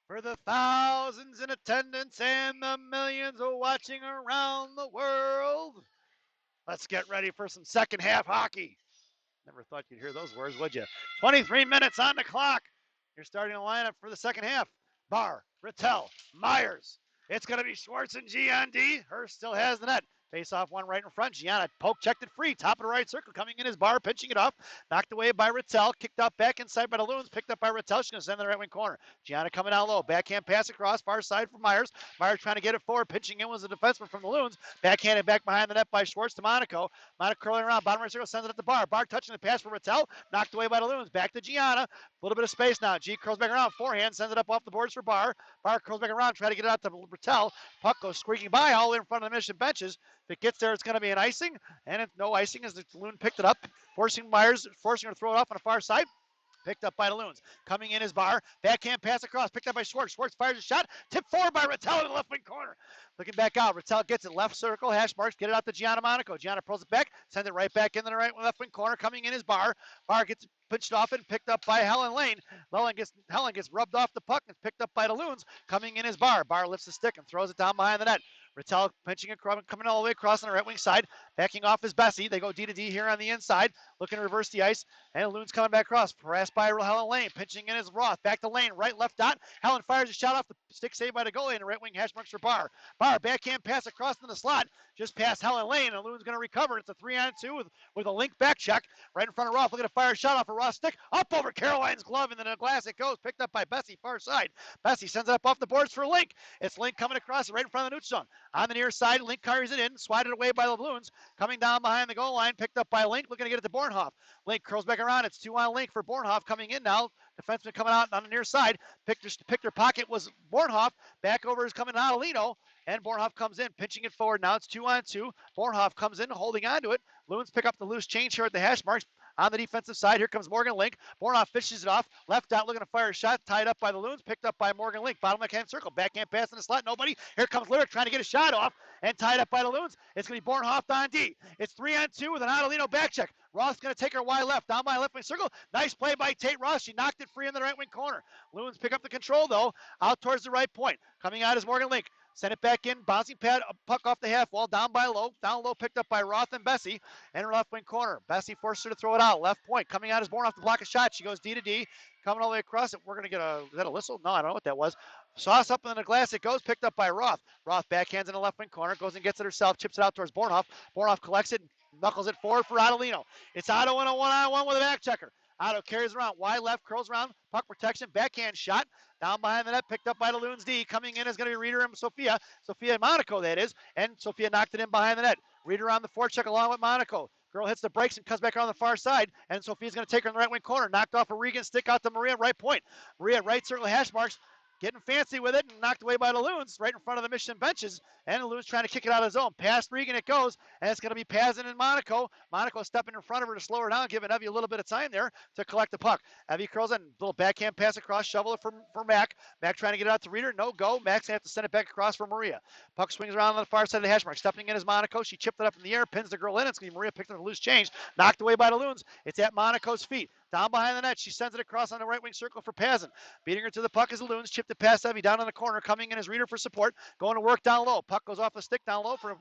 for the thousands in attendance and the millions watching around the world. Let's get ready for some second half hockey. Never thought you'd hear those words, would you? 23 minutes on the clock. You're starting to line up for the second half. Barr, Rattel, Myers. It's going to be Schwartz and G on D. Hurst still has the net. Face off one right in front. Gianna poke checked it free. Top of the right circle coming in is Barr, pinching it off. Knocked away by Rattel. Kicked up back inside by the Loons. Picked up by Rattel. She's going to send the right wing corner. Gianna coming down low. Backhand pass across. Far side for Myers. Myers trying to get it forward. Pinching in was the defenseman from the Loons. Backhanded back behind the net by Schwartz to Monaco. Monaco curling around. Bottom right circle sends it at the Barr. Barr touching the pass for Rattel. Knocked away by the Loons. Back to Gianna. A little bit of space now. G curls back around. Forehand sends it up off the boards for Barr. Barr curls back around. Try to get it out to Rattel. Puck goes squeaking by all the way in front of the mission benches. If it gets there, it's going to be an icing, and it's no icing as the Loon picked it up, forcing Myers, forcing her to throw it off on the far side. Picked up by the Loons. Coming in is Barr. Backhand pass across. Picked up by Schwartz. Schwartz fires a shot. Tipped forward by Rattel in the left wing corner. Looking back out. Rattel gets it left circle. Hash marks. Get it out to Gianna Monaco. Gianna pulls it back. Sends it right back into the right left wing corner. Coming in is Barr. Barr gets pinched off and picked up by Helen Lane. Helen gets rubbed off the puck and picked up by the Loons. Coming in is Barr. Barr lifts the stick and throws it down behind the net. Rattel pinching it, coming all the way across on the right wing side. Backing off is Bessie. They go D to D here on the inside. Looking to reverse the ice. And Loon's coming back across. Harassed by Helen Lane. Pinching in is Roth. Back to Lane. Right, left dot. Helen fires a shot off the stick saved by the goalie. And the right wing hash marks for Barr. Barr, backhand pass across in the slot. Just past Helen Lane. And Loon's going to recover. It's a 3-on-2 with a link back check. Right in front of Roth. Looking to fire a shot off a Roth stick. Up over Caroline's glove. And then a glass it goes. Picked up by Bessie, far side. Bessie sends it up off the boards for Link. It's Link coming across right in front of the neutral zone. On the near side, Link carries it in. Swatted away by the Loons. Coming down behind the goal line. Picked up by Link. Looking to get it to Bornhoff. Link curls back around. It's 2 on Link for Bornhoff coming in now. Defenseman coming out on the near side. Picked her pocket was Bornhoff. Back over is coming Adelino. And Bornhoff comes in, pinching it forward. Now it's 2-on-2. Bornhoff comes in, holding on to it. Loons pick up the loose change here at the hash marks. On the defensive side, here comes Morgan Link. Bornhoff fishes it off. Left out, looking to fire a shot. Tied up by the Loons. Picked up by Morgan Link. Bottom left-hand circle. Backhand pass in the slot. Nobody. Here comes Lyric trying to get a shot off. And tied up by the Loons. It's going to be Bornhoff on D. It's 3-on-2 with an Adelino back check. Roth's going to take her wide left. Down by left wing circle. Nice play by Tate Ross. She knocked it free in the right wing corner. Loons pick up the control, though. Out towards the right point. Coming out is Morgan Link. Send it back in, bouncing pad, puck off the half wall, down low, picked up by Roth and Bessie, and her left wing corner. Bessie forced her to throw it out, left point, coming out is Born off the block of shot. She goes D to D, coming all the way across it. We're going to get is that a whistle? No, I don't know what that was. Sauce up in the glass, it goes, picked up by Roth. Roth backhands in the left wing corner, goes and gets it herself, chips it out towards Bornhoff. Bornhoff collects it, knuckles it forward for Adelino. It's Otto in a one-on-one with a back checker. Otto carries around, wide left, curls around, puck protection, backhand shot. Down behind the net, picked up by the Loons D. Coming in is going to be Reeder and Sophia. Sophia and Monaco, that is. And Sophia knocked it in behind the net. Reeder on the forecheck along with Monaco. Girl hits the brakes and comes back around the far side. And Sophia's going to take her in the right wing corner. Knocked off a Regan stick out to Maria, right point. Maria, right circle hash marks. Getting fancy with it and knocked away by the Loons right in front of the Mission benches. And the Loons trying to kick it out of the zone. Past Regan it goes, and it's going to be Pazin and Monaco. Monaco stepping in front of her to slow her down, giving Evie a little bit of time there to collect the puck. Evie curls in, little backhand pass across, shovel it for Mac. Mac trying to get it out to Reeder, no go. Mac's going to have to send it back across for Maria. Puck swings around on the far side of the hash mark. Stepping in is Monaco. She chipped it up in the air, pins the girl in. It's going to be Maria picking up the loose change. Knocked away by the Loons. It's at Monaco's feet. Down behind the net, she sends it across on the right wing circle for Pazin. Beating her to the puck is the Loons. Chipped it past Evie down in the corner. Coming in as Reeder for support. Going to work down low. Puck goes off the stick down low for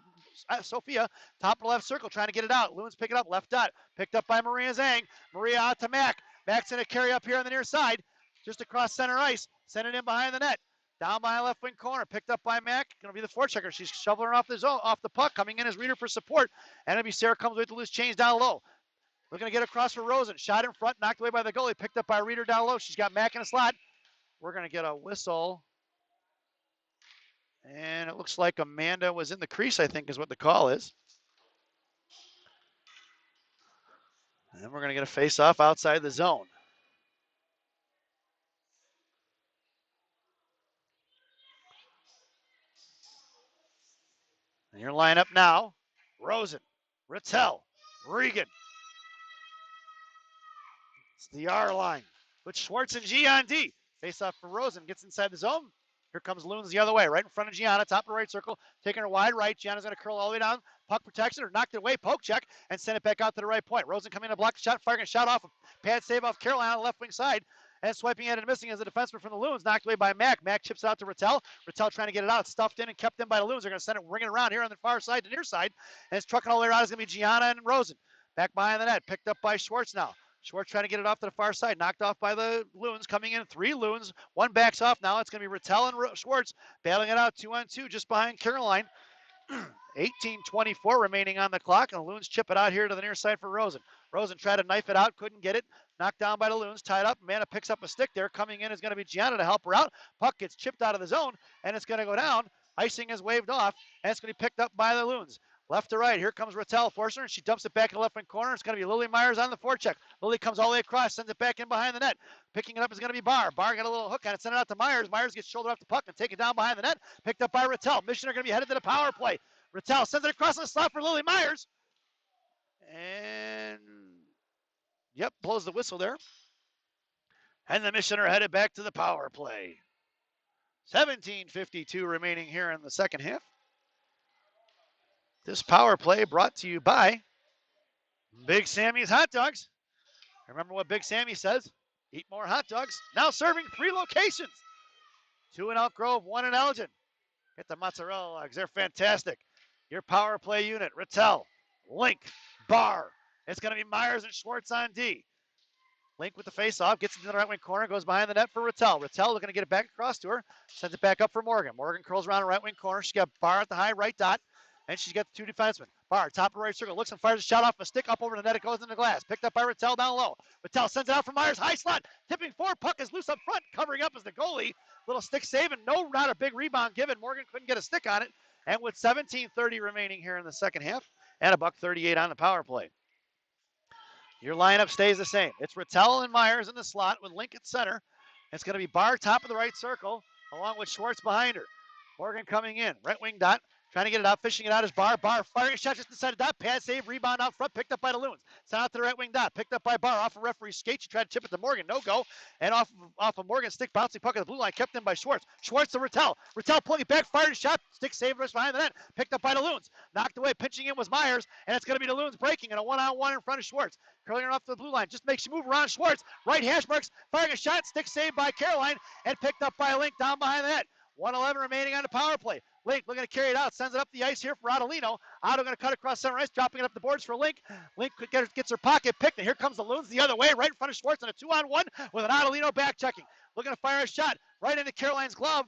Sophia. Top of the left circle trying to get it out. Loons pick it up. Left dot. Picked up by Maria Zhang. Maria out to Mac. Mac's going to carry up here on the near side. Just across center ice. Send it in behind the net. Down by left wing corner. Picked up by Mac. Going to be the forechecker. She's shoveling her off the zone, off the puck. Coming in as Reeder for support. And it'll be Sarah comes with the loose change down low. Looking to get across for Rosen. Shot in front. Knocked away by the goalie. Picked up by Reeder down low. She's got Mac in a slot. We're going to get a whistle. And it looks like Amanda was in the crease, I think is what the call is. And we're going to get a face-off outside the zone. And your lineup now, Rosen, Rattel, Regan. It's the R line with Schwartz and G on D. Face-off for Rosen, gets inside the zone. Here comes Loons the other way, right in front of Gianna, top of the right circle, taking her wide right. Gianna's going to curl all the way down. Puck protection, or knocked it away, poke check, and send it back out to the right point. Rosen coming in to block the shot, firing a shot off, a pad save off Caroline on the left wing side. and swiping at it and missing as a defenseman from the Loons, knocked away by Mack. Mack chips it out to Rattel. Rattel trying to get it out, stuffed in and kept in by the Loons. They're going to send it ringing around here on the far side to near side, and it's trucking all the way around. It's going to be Gianna and Rosen. Back behind the net, picked up by Schwartz now. Schwartz trying to get it off to the far side, knocked off by the Loons, coming in 3 Loons. 1 backs off now. It's going to be Rattel and Schwartz battling it out 2-on-2 just behind Caroline. 18:24 remaining on the clock, and the Loons chip it out here to the near side for Rosen. Rosen tried to knife it out, couldn't get it. Knocked down by the Loons, tied up. Amanda picks up a stick there. Coming in is going to be Gianna to help her out. Puck gets chipped out of the zone, and it's going to go down. Icing is waved off, and it's going to be picked up by the Loons. Left to right, here comes Rattel, forcing her, and she dumps it back in the left wing corner. It's going to be Lily Myers on the forecheck. Lily comes all the way across, sends it back in behind the net. Picking it up is going to be Barr. Barr got a little hook on it, sent it out to Myers. Myers gets shouldered off the puck and take it down behind the net. Picked up by Rattel. Mission are going to be headed to the power play. Rattel sends it across the slot for Lily Myers. And, yep, blows the whistle there. And the Mission are headed back to the power play. 17:52 remaining here in the second half. This power play brought to you by Big Sammy's Hot Dogs. Remember what Big Sammy says? Eat more hot dogs. Now serving 3 locations. 2 in Elk Grove, 1 in Elgin. Get the mozzarella logs. They're fantastic. Your power play unit, Rattel, Link, Barr. It's going to be Myers and Schwartz on D. Link with the face-off, gets into the right wing corner, goes behind the net for Rattel. Rattel looking to get it back across to her, sends it back up for Morgan. Morgan curls around the right wing corner. She's got Barr at the high right dot, and she's got the 2 defensemen. Barr, top of the right circle, looks and fires a shot off a stick up over the net. It goes in the glass. Picked up by Rattel down low. Rattel sends it out for Myers, high slot, tipping forward. Puck is loose up front, covering up as the goalie. Little stick save, and no, not a big rebound given. Morgan couldn't get a stick on it. And with 17:30 remaining here in the second half, and $1:38 on the power play. Your lineup stays the same. It's Rattel and Myers in the slot with Link at center. It's going to be Barr top of the right circle, along with Schwartz behind her. Morgan coming in, right wing dot, trying to get it out, fishing it out as Barr. Barr firing a shot just inside the dot, pad save, rebound out front, picked up by the Loons. Sent out to the right wing dot, picked up by Barr, off a referee's skate. She tried to chip it to Morgan, no go. And off of Morgan's stick, bouncing puck at the blue line, kept in by Schwartz. Schwartz to Rattel. Rattel pulling it back, fired a shot, stick save just behind the net, picked up by the Loons. Knocked away, pinching in was Myers, and it's going to be the Loons breaking in a 1-on-1 in front of Schwartz. Curling her off to the blue line, just makes you move around Schwartz. Right hash marks, firing a shot, stick saved by Caroline, and picked up by Link down behind the net. 1:11 remaining on the power play. Link looking to carry it out, sends it up the ice here for Adelino. Otto going to cut across center ice, dropping it up the boards for Link. Link gets her pocket picked, and here comes the Loons the other way, right in front of Schwartz on a 2-on-1 with an Adelino back checking. Looking to fire a shot right into Caroline's glove.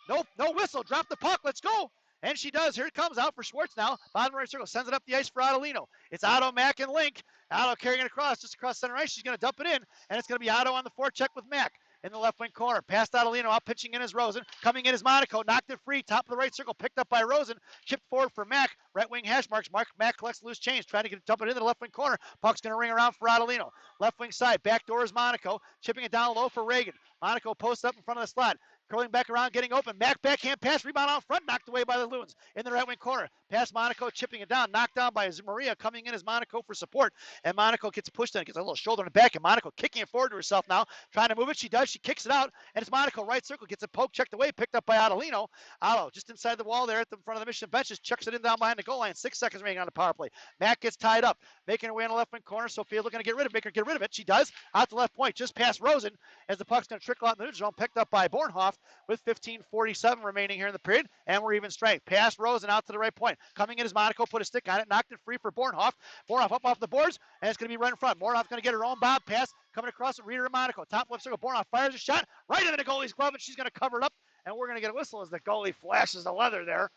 No whistle, drop the puck, let's go. And she does. Here it comes out for Schwartz now. Bottom right circle, sends it up the ice for Adelino. It's Otto, Mack, and Link. Otto carrying it across, just across center ice. She's going to dump it in, and it's going to be Otto on the forecheck with Mack. In the left wing corner, past Adelino, out pitching in is Rosen. Coming in is Monaco, knocked it free, top of the right circle, picked up by Rosen. Chipped forward for Mack, right wing hash marks. Mack collects loose change, trying to dump it into the left wing corner. Puck's going to ring around for Adelino. Left wing side, back door is Monaco, chipping it down low for Reagan. Monaco posts up in front of the slot. Curling back around, getting open. Mack backhand pass, rebound out front, knocked away by the Loons. In the right wing corner, past Monaco, chipping it down, knocked down by Maria. Coming in is Monaco for support, and Monaco gets pushed in, gets a little shoulder in the back, and Monaco kicking it forward to herself now, trying to move it. She does. She kicks it out, and it's Monaco right circle, gets a poke checked away, picked up by Adelino. Otto just inside the wall there at the front of the Mission benches, chucks it in down behind the goal line. 6 seconds remaining on the power play. Mack gets tied up, making her way on the left wing corner. Sophia looking to make her get rid of it. She does. Out to left point, just past Rosen, as the puck's going to trickle out in the neutral zone, picked up by Bornhoff with 15:47 remaining here in the period, and we're even strength. Past Rosen out to the right point. Coming in is Monaco, put a stick on it, knocked it free for Bornhoff. Bornhoff up off the boards, and it's going to be right in front. Bornhoff's going to get her own bob pass, coming across the Reader and Monaco. Top left circle, Bornhoff fires a shot right into the goalie's glove, and she's going to cover it up, and we're going to get a whistle as the goalie flashes the leather there.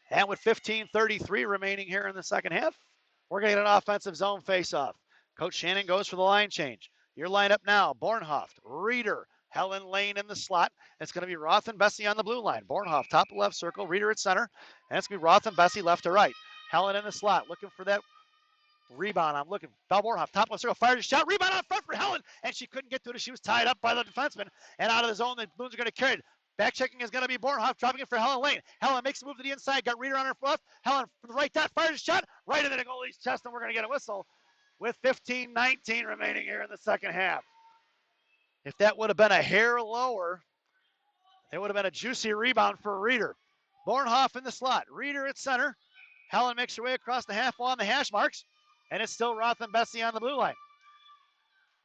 And with 15:33 remaining here in the second half, we're going to get an offensive zone face-off. Coach Shannon goes for the line change. Your lineup now, Bornhoff, Reader, Helen Lane in the slot. It's going to be Roth and Bessie on the blue line. Bornhoff, top left circle, Reader at center. And it's going to be Roth and Bessie left to right. Helen in the slot, looking for that rebound. I'm looking. Val Bornhoff, top left circle, fired a shot. Rebound out front for Helen. And she couldn't get to it. She was tied up by the defenseman. And out of the zone, the Loons are going to carry it. Back checking is going to be Bornhoff, dropping it for Helen Lane. Helen makes a move to the inside, got Reader on her left. Helen from the right dot, fires a shot right into the goalie's chest, and we're going to get a whistle with 15:19 remaining here in the second half. If that would have been a hair lower, it would have been a juicy rebound for Reader. Bornhoff in the slot. Reader at center. Helen makes her way across the half wall on the hash marks, and it's still Roth and Bessie on the blue line.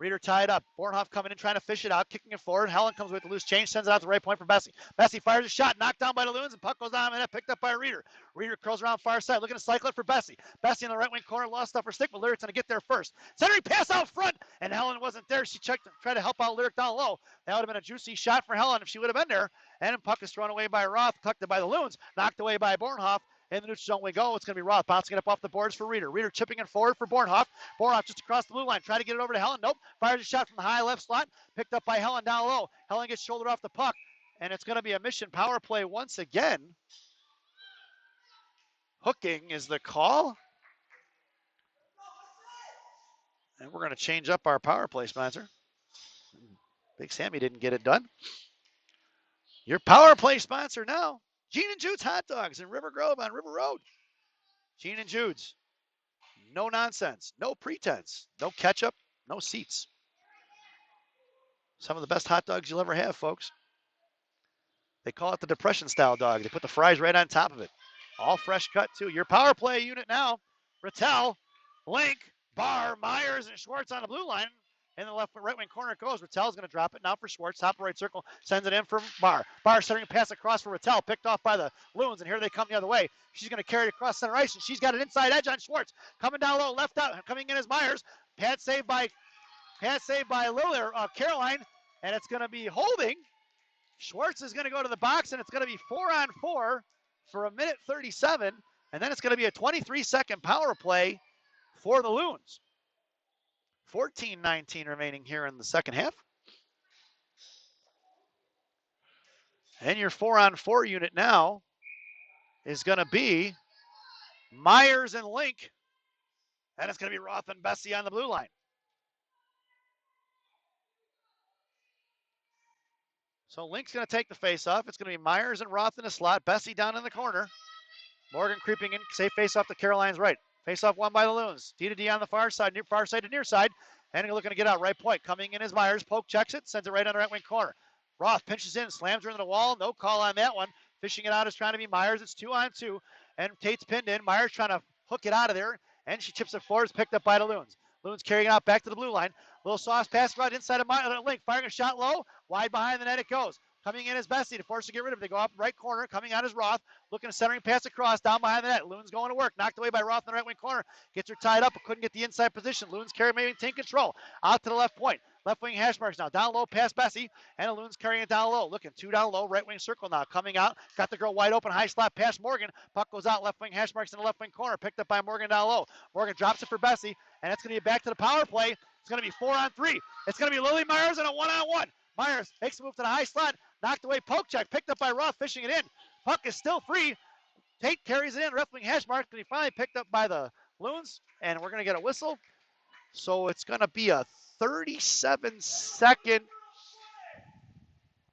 Reeder tied up. Bornhoff coming in, trying to fish it out, kicking it forward. Helen comes with the loose change, sends it out to the right point for Bessie. Bessie fires a shot, knocked down by the Loons, and puck goes down and picked up by Reeder. Reeder curls around far side, looking to cycle it for Bessie. Bessie in the right wing corner, lost stuff her stick, but Lyric's going to get there first. Centering pass out front, and Helen wasn't there. She tried to help out Lyric down low. That would have been a juicy shot for Helen if she would have been there. And puck is thrown away by Roth, collected by the Loons, knocked away by Bornhoff. In the neutral zone we go. It's going to be Roth bouncing it up off the boards for Reeder. Reeder chipping it forward for Bornhoff. Bornhoff just across the blue line, trying to get it over to Helen. Nope. Fires a shot from the high left slot. Picked up by Helen down low. Helen gets shouldered off the puck, and it's going to be a mission power play once again. Hooking is the call. And we're going to change up our power play sponsor. Big Sammy didn't get it done. Your power play sponsor now, Gene and Jude's Hot Dogs in River Grove on River Road. Gene and Jude's. No nonsense, no pretense, no ketchup, no seats. Some of the best hot dogs you'll ever have, folks. They call it the Depression style dog. They put the fries right on top of it. All fresh cut, too. Your power play unit now. Rattel, Link, Barr, Myers, and Schwartz on the blue line. In the right wing corner it goes. Rattel's going to drop it now for Schwartz. Top right circle. Sends it in for Barr. Barr starting to pass across for Rattel. Picked off by the Loons, and here they come the other way. She's going to carry it across center ice, and she's got an inside edge on Schwartz. Coming down low, left out. Coming in as Myers. Pad saved by Caroline, and it's going to be holding. Schwartz is going to go to the box, and it's going to be 4-on-4 for 1:37, and then it's going to be a 23-second power play for the Loons. 14-19 remaining here in the second half. And your 4-on-4 unit now is going to be Myers and Link, and it's going to be Roth and Bessie on the blue line. So Link's going to take the face-off. It's going to be Myers and Roth in the slot. Bessie down in the corner. Morgan creeping in. Safe face-off to Caroline's right. Face-off won by the Loons. D to D on the far side to near side. And looking to get out. Right point. Coming in is Myers. Poke checks it. Sends it right on the right wing corner. Roth pinches in. Slams her into the wall. No call on that one. Fishing it out is trying to be Myers. It's 2-on-2. And Tate's pinned in. Myers trying to hook it out of there. And she chips it forward. It's picked up by the Loons. Loons carrying it out back to the blue line. Little sauce pass right inside of Link. Firing a shot low. Wide behind the net it goes. Coming in is Bessie to force to get rid of it. They go up right corner. Coming out is Roth. Looking to centering pass across. Down behind the net. Loons going to work. Knocked away by Roth in the right wing corner. Gets her tied up but couldn't get the inside position. Loons carry maintain control. Out to the left point. Left wing hash marks now. Down low past Bessie. And the Loons carrying it down low. Looking 2 down low. Right wing circle now. Coming out. Got the girl wide open. High slap past Morgan. Puck goes out. Left wing hash marks in the left wing corner. Picked up by Morgan down low. Morgan drops it for Bessie. And it's going to be back to the power play. It's going to be 4-on-3. It's going to be Lily Myers and a 1-on-1. Myers makes a move to the high slot. Knocked away poke check. Picked up by Roth. Fishing it in. Puck is still free. Tate carries it in. Left wing hash mark. But he finally picked up by the Loons. And we're going to get a whistle. So it's going to be a 37-second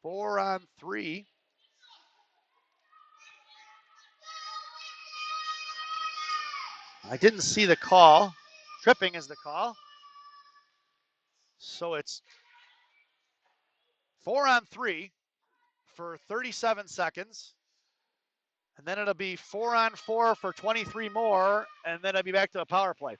4-on-3. I didn't see the call. Tripping is the call. So it's 4-on-3 for 37 seconds. And then it'll be 4-on-4 for 23 more. And then it'll be back to a power play.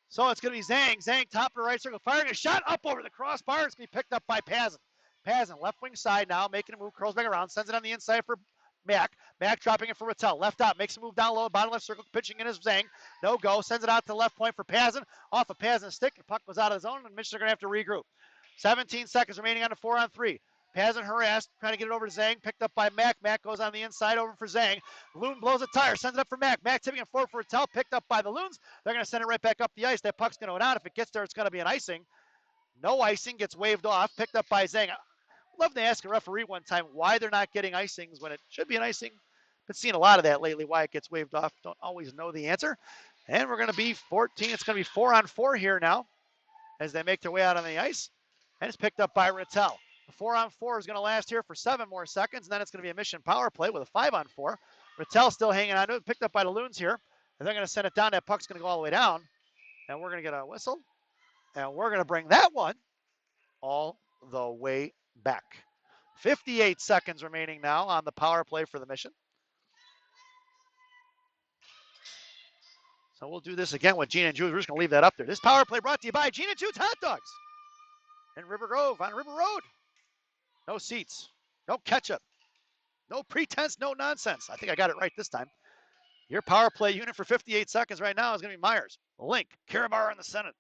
So it's going to be Zhang. Zhang, top of the right circle, firing a shot up over the crossbar. It's going to be picked up by Pazin. Pazin, left wing side now, making a move, curls back around, sends it on the inside for Mack. Mack dropping it for Rattel. Left out, makes a move down low, bottom left circle, pitching in is Zhang. No go, sends it out to the left point for Pazin. Off of Pazin's stick, the puck goes out of the zone, and Michigan are going to have to regroup. 17 seconds remaining on the 4-on-3. Pazin harassed, trying to get it over to Zhang. Picked up by Mack. Mack goes on the inside over for Zhang. Loon blows a tire, sends it up for Mack. Mack tipping it forward for Rattel. Picked up by the Loons. They're going to send it right back up the ice. That puck's going to go down. If it gets there, it's going to be an icing. No icing, gets waved off. Picked up by Zhang. I'd love to ask a referee one time why they're not getting icings when it should be an icing. Been seeing a lot of that lately, why it gets waved off. Don't always know the answer. And we're going to be 14. It's going to be 4-on-4 here now as they make their way out on the ice. And it's picked up by Rattel. The 4-on-4 is going to last here for 7 more seconds, and then it's going to be a mission power play with a 5-on-4. Rattel still hanging on to it, picked up by the Loons here. And they're going to send it down. That puck's going to go all the way down. And we're going to get a whistle. And we're going to bring that one all the way back. 58 seconds remaining now on the power play for the mission. So we'll do this again with Gene and Jude's. We're just going to leave that up there. This power play brought to you by Gene and Jude's Hot Dogs. in River Grove on River Road. No seats, no ketchup, no pretense, no nonsense. I think I got it right this time. Your power play unit for 58 seconds right now is going to be Myers, Link, Karabar in the Senate.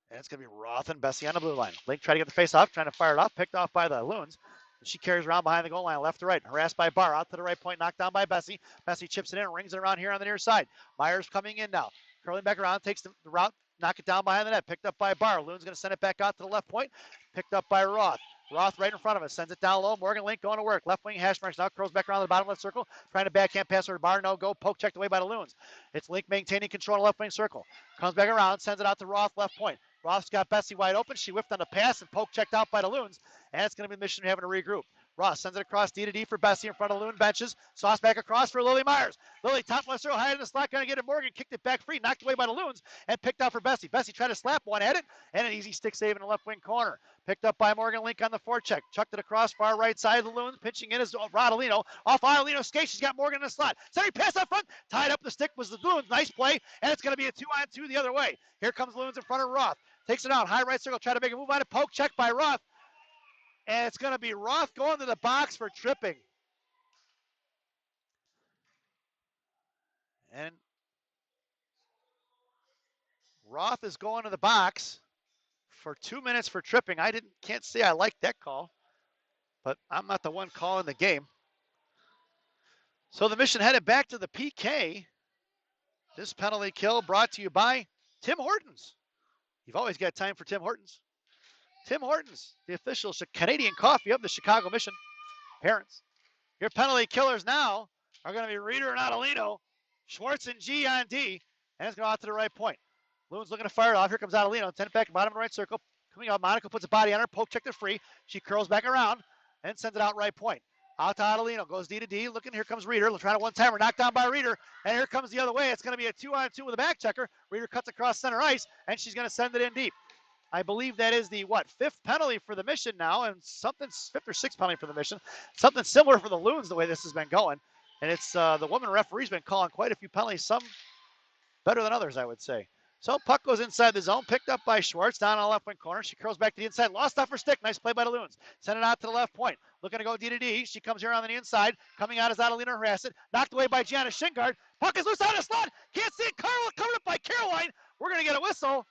And it's going to be Roth and Bessie on the blue line. Link trying to get the face off, trying to fire it off, picked off by the Loons. She carries around behind the goal line, left to right, harassed by Barr, out to the right point, knocked down by Bessie. Bessie chips it in, rings it around here on the near side. Myers coming in now, curling back around, takes the route, knock it down behind the net, picked up by Barr. Loon's going to send it back out to the left point, picked up by Roth. Roth right in front of us, sends it down low. Morgan Link going to work. Left wing hash marks now, curls back around the bottom left circle, trying to backhand pass over to Barr. No go, poke checked away by the Loons. It's Link maintaining control in the left wing circle. Comes back around, sends it out to Roth, left point. Roth's got Bessie wide open. She whiffed on the pass and poke checked out by the Loons. And it's going to be the mission having to regroup. Roth sends it across D to D for Bessie in front of the Loon benches. Sauce back across for Lily Myers. Lily top left circle, high in the slot, going to get it. Morgan kicked it back free, knocked away by the Loons, and picked out for Bessie. Bessie tried to slap one at it, and an easy stick save in the left wing corner. Picked up by Morgan Link on the forecheck. Chucked it across far right side of the Loons. Pitching in is Rodolino. Off Rodolino's skate. She's got Morgan in the slot. Sending pass up front. Tied up the stick was the Loons. Nice play, and it's going to be a 2-on-2 the other way. Here comes Loons in front of Roth. Takes it out. High right circle. Try to make a move on it. Poke check by Roth. And it's going to be Roth going to the box for tripping. And Roth is going to the box for 2 minutes for tripping. Can't say I like that call, but I'm not the one calling the game. So the Mission headed back to the PK. This penalty kill brought to you by Tim Hortons. You've always got time for Tim Hortons. Tim Hortons, the official Canadian coffee of the Chicago Mission. Parents, your penalty killers now are going to be Reeder and Adelino, Schwartz and G on D, and it's going out to the right point. Loon's looking to fire it off. Here comes Adelino. Send it back, bottom of the right circle. Coming out, Monica puts a body on her. Poke checked it free. She curls back around and sends it out right point. Out to Adelino. Goes D to D. Looking, here comes Reeder. Trying to one-timer. Knocked down by Reeder. And here comes the other way. It's going to be a 2-on-2 with a back checker. Reeder cuts across center ice, and she's going to send it in deep. I believe that is the, fifth penalty for the Mission now, and fifth or sixth penalty for the Mission. Something similar for the Loons the way this has been going. And it's the woman referee's been calling quite a few penalties, some better than others, I would say. So puck goes inside the zone, picked up by Schwartz, down on the left wing corner. She curls back to the inside, lost off her stick. Nice play by the Loons. Send it out to the left point. Looking to go D to D. She comes here on the inside. Coming out is Adelina Harassett. Knocked away by Gianna Shingard. Puck is loose out of the slot. Can't see it. Carla covered up by Caroline. We're going to get a whistle.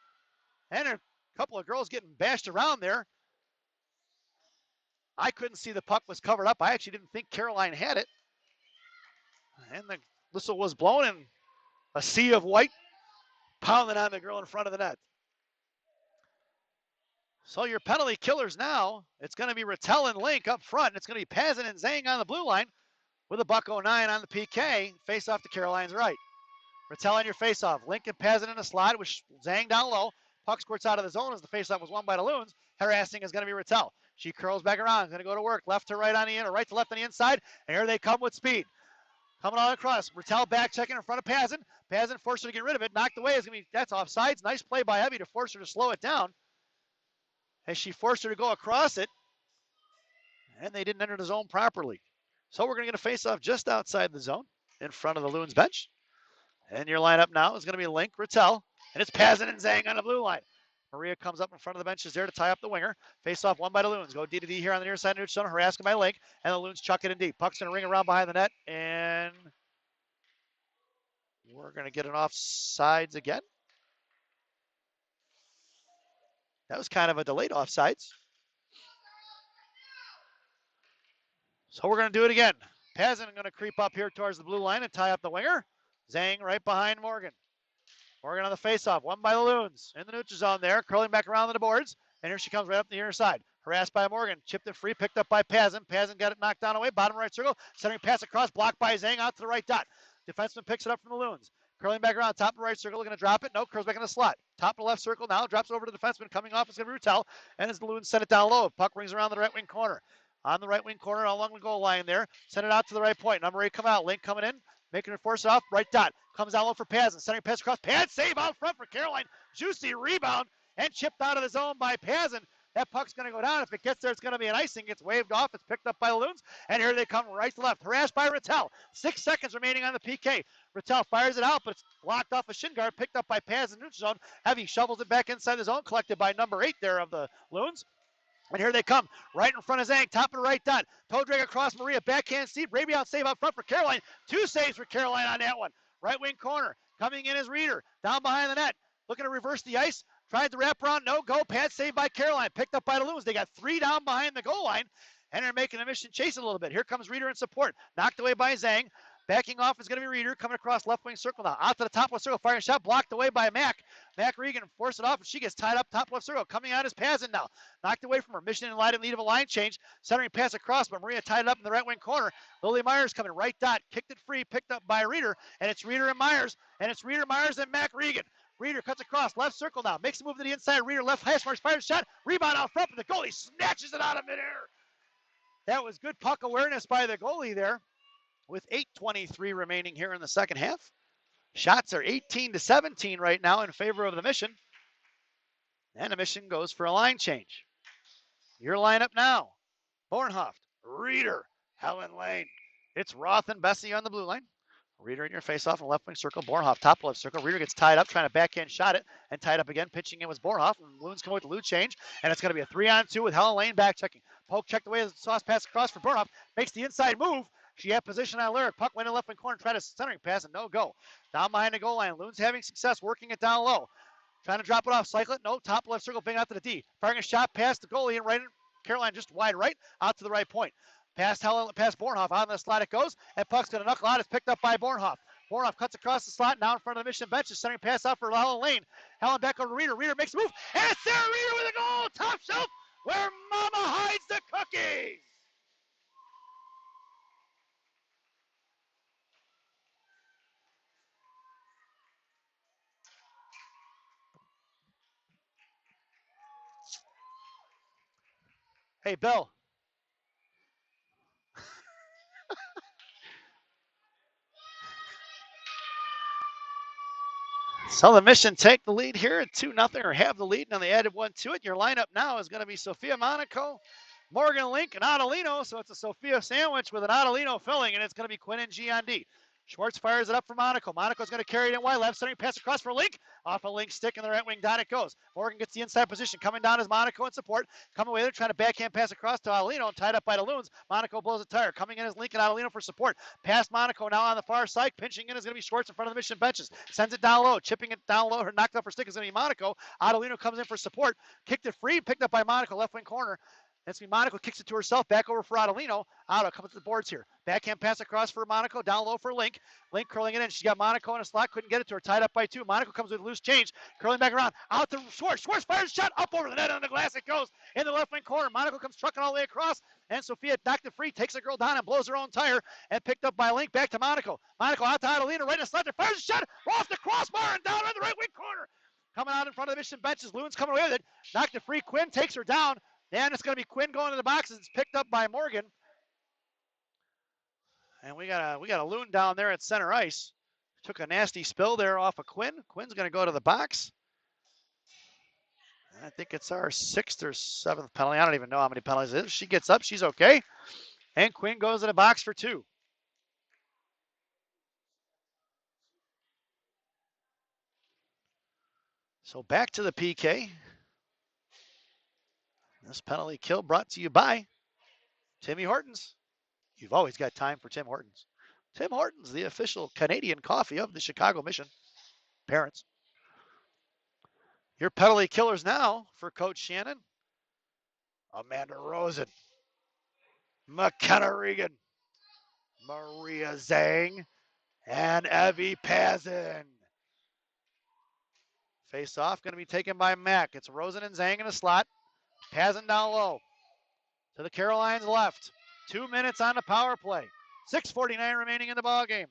And a couple of girls getting bashed around there. I couldn't see the puck was covered up. I actually didn't think Caroline had it. And the whistle was blown, and a sea of white pounding on the girl in front of the net. So your penalty killers now, it's going to be Rattel and Link up front. And it's going to be Pazin and Zhang on the blue line with a $1.09 on the PK. Face off to Caroline's right. Rattel on your face off. Link and Pazin in the slot with Zhang down low. Puck squirts out of the zone as the face off was won by the Loons. Harassing is going to be Rattel. She curls back around, going to go to work. Left to right on the in, or right to left on the inside. And here they come with speed. Coming all across. Rattel back checking in front of Pazin. Pazin forced her to get rid of it. Knocked away. That's offsides. Nice play by Evie to force her to slow it down. As she forced her to go across it. And they didn't enter the zone properly. So we're going to get a face-off just outside the zone in front of the Loons bench. And your lineup now is going to be Link, Rattel, and it's Pazin and Zhang on the blue line. Maria comes up in front of the benches there to tie up the winger. Face off one by the Loons. Go D to D here on the near side of neutral zone. Harassed by Link, and the Loons chuck it in deep. Puck's going to ring around behind the net, and we're going to get an offsides again. That was kind of a delayed offsides. So we're going to do it again. Pazin going to creep up here towards the blue line and tie up the winger. Zhang right behind Morgan. Morgan on the faceoff, one by the Loons. In the neutral zone there, curling back around the boards. And here she comes right up the inner side. Harassed by Morgan, chipped it free, picked up by Pazin. Pazin got it knocked down away, bottom right circle. Centering pass across, blocked by Zhang out to the right dot. Defenseman picks it up from the Loons. Curling back around, top of the right circle, looking to drop it. No, curls back in the slot. Top of the left circle now, drops over to the defenseman. Coming off is going to be Rattel. And as the Loons set it down low, puck rings around the right wing corner. On the right wing corner, along the goal line there. Send it out to the right point. Number 8 come out. Link coming in. Making her force it off. Right dot. Comes out low for Pazin. Centering pass across. Pad save out front for Caroline. Juicy rebound. And chipped out of the zone by Pazin. That puck's going to go down. If it gets there, it's going to be an icing. It's waved off. It's picked up by the Loons. And here they come right to left. Harassed by Rattel. 6 seconds remaining on the PK. Rattel fires it out, but it's blocked off a shin guard. Picked up by Paz in neutral zone. Heavy shovels it back inside the zone. Collected by number 8 there of the Loons. And here they come, right in front of Zhang, top of the right dot. Toe drag across Maria, backhand seat, rebound save out front for Caroline. 2 saves for Caroline on that one. Right wing corner, coming in as Reeder, down behind the net, looking to reverse the ice. Tried to wrap around, no go. Pad saved by Caroline, picked up by the Loons. They got 3 down behind the goal line, and they're making a mission chase it a little bit. Here comes Reeder in support, knocked away by Zhang. Backing off is going to be Reeder, coming across left wing circle now. Out to the top left circle, firing shot, blocked away by Mac. Mac Regan forced it off, and she gets tied up top left circle. Coming out is Pazin now. Knocked away from her. Mission in light in need of a line change. Centering pass across, but Maria tied it up in the right wing corner. Lily Myers coming right dot, kicked it free, picked up by Reeder, and it's Reeder and Myers, and it's Reeder, Myers, and Mac Regan. Reeder cuts across, left circle now, makes a move to the inside. Reeder left hash marks, fires shot, rebound out front, but the goalie snatches it out of midair. That was good puck awareness by the goalie there. With 8:23 remaining here in the second half. Shots are 18-17 right now in favor of the Mission. And the Mission goes for a line change. Your lineup now. Bornhoft, Reeder, Helen Lane. It's Roth and Bessie on the blue line. Reeder in your face-off in the left wing circle. Bornhoft, top left circle. Reeder gets tied up, trying to backhand shot it, and tied up again. Pitching in was Bornhoft, and Loons come with the Lou change, and it's going to be a 3-on-2 with Helen Lane back checking. Poke checked away as the sauce pass across for Bornhoft. Makes the inside move. She had position on Lyric. Puck went in left wing corner, tried a centering pass, and no go. Down behind the goal line. Loons having success working it down low. Trying to drop it off, cycle it. No, top left circle, bang out to the D. Firing a shot past the goalie and right in Caroline, just wide right, out to the right point. Past Bornhoff, out in the slot it goes, and puck's going to knuckle out. It's picked up by Bornhoff. Bornhoff cuts across the slot, now in front of the Mission bench. Centering pass out for Helen Lane. Helen back over to Reeder. Reeder makes a move, and it's there. Reeder with a goal, top shelf, where Mama hides the cookies. Hey, Bill. So the Mission take the lead here at 2-0, or have the lead, and they added 1 to it. Your lineup now is going to be Sophia Monaco, Morgan Link, and Adelino. So it's a Sophia sandwich with an Adelino filling, and it's going to be Quinn and G on D. Schwartz fires it up for Monaco. Monaco's going to carry it in wide left, centering pass across for Link. Off a Link stick in the right wing dot it goes. Morgan gets the inside position. Coming down is Monaco in support. Coming away there, trying to backhand pass across to Adelino, and tied up by the Loons. Monaco blows a tire. Coming in is Link and Adelino for support. Past Monaco now on the far side. Pinching in is going to be Schwartz in front of the Mission benches. Sends it down low. Chipping it down low. Her knocked off her stick is going to be Monaco. Adelino comes in for support. Kicked it free. Picked up by Monaco, left wing corner. That's me. Monaco kicks it to herself. Back over for Adelino. Otto comes to the boards here. Backhand pass across for Monaco. Down low for Link. Link curling it in. She's got Monaco in a slot. Couldn't get it to her. Tied up by 2. Monaco comes with a loose change. Curling back around. Out to Schwartz. Schwartz fires a shot. Up over the net on the glass. It goes in the left wing corner. Monaco comes trucking all the way across. And Sophia knocked it free. Takes a girl down and blows her own tire. And picked up by Link. Back to Monaco. Monaco out to Adelino. Right in the slot. Fires a shot. Off the crossbar and down on the right wing corner. Coming out in front of the Mission benches. Loons coming away with it. Knocked it free. Quinn takes her down. And it's going to be Quinn going to the boxes. It's picked up by Morgan. And we got a Loon down there at center ice. Took a nasty spill there off of Quinn. Quinn's going to go to the box. And I think it's our 6th or 7th penalty. I don't even know how many penalties it is. She gets up. She's okay. And Quinn goes to the box for 2. So back to the PK. This penalty kill brought to you by Timmy Hortons. You've always got time for Tim Hortons. Tim Hortons, the official Canadian coffee of the Chicago Mission. Parents. Your penalty killers now for Coach Shannon. Amanda Rosen. McKenna Regan. Maria Zhang. And Evie Pazin. Face off going to be taken by Mack. It's Rosen and Zhang in a slot. Pazin down low to the Carolines left. 2 minutes on the power play. 6:49 remaining in the ball game.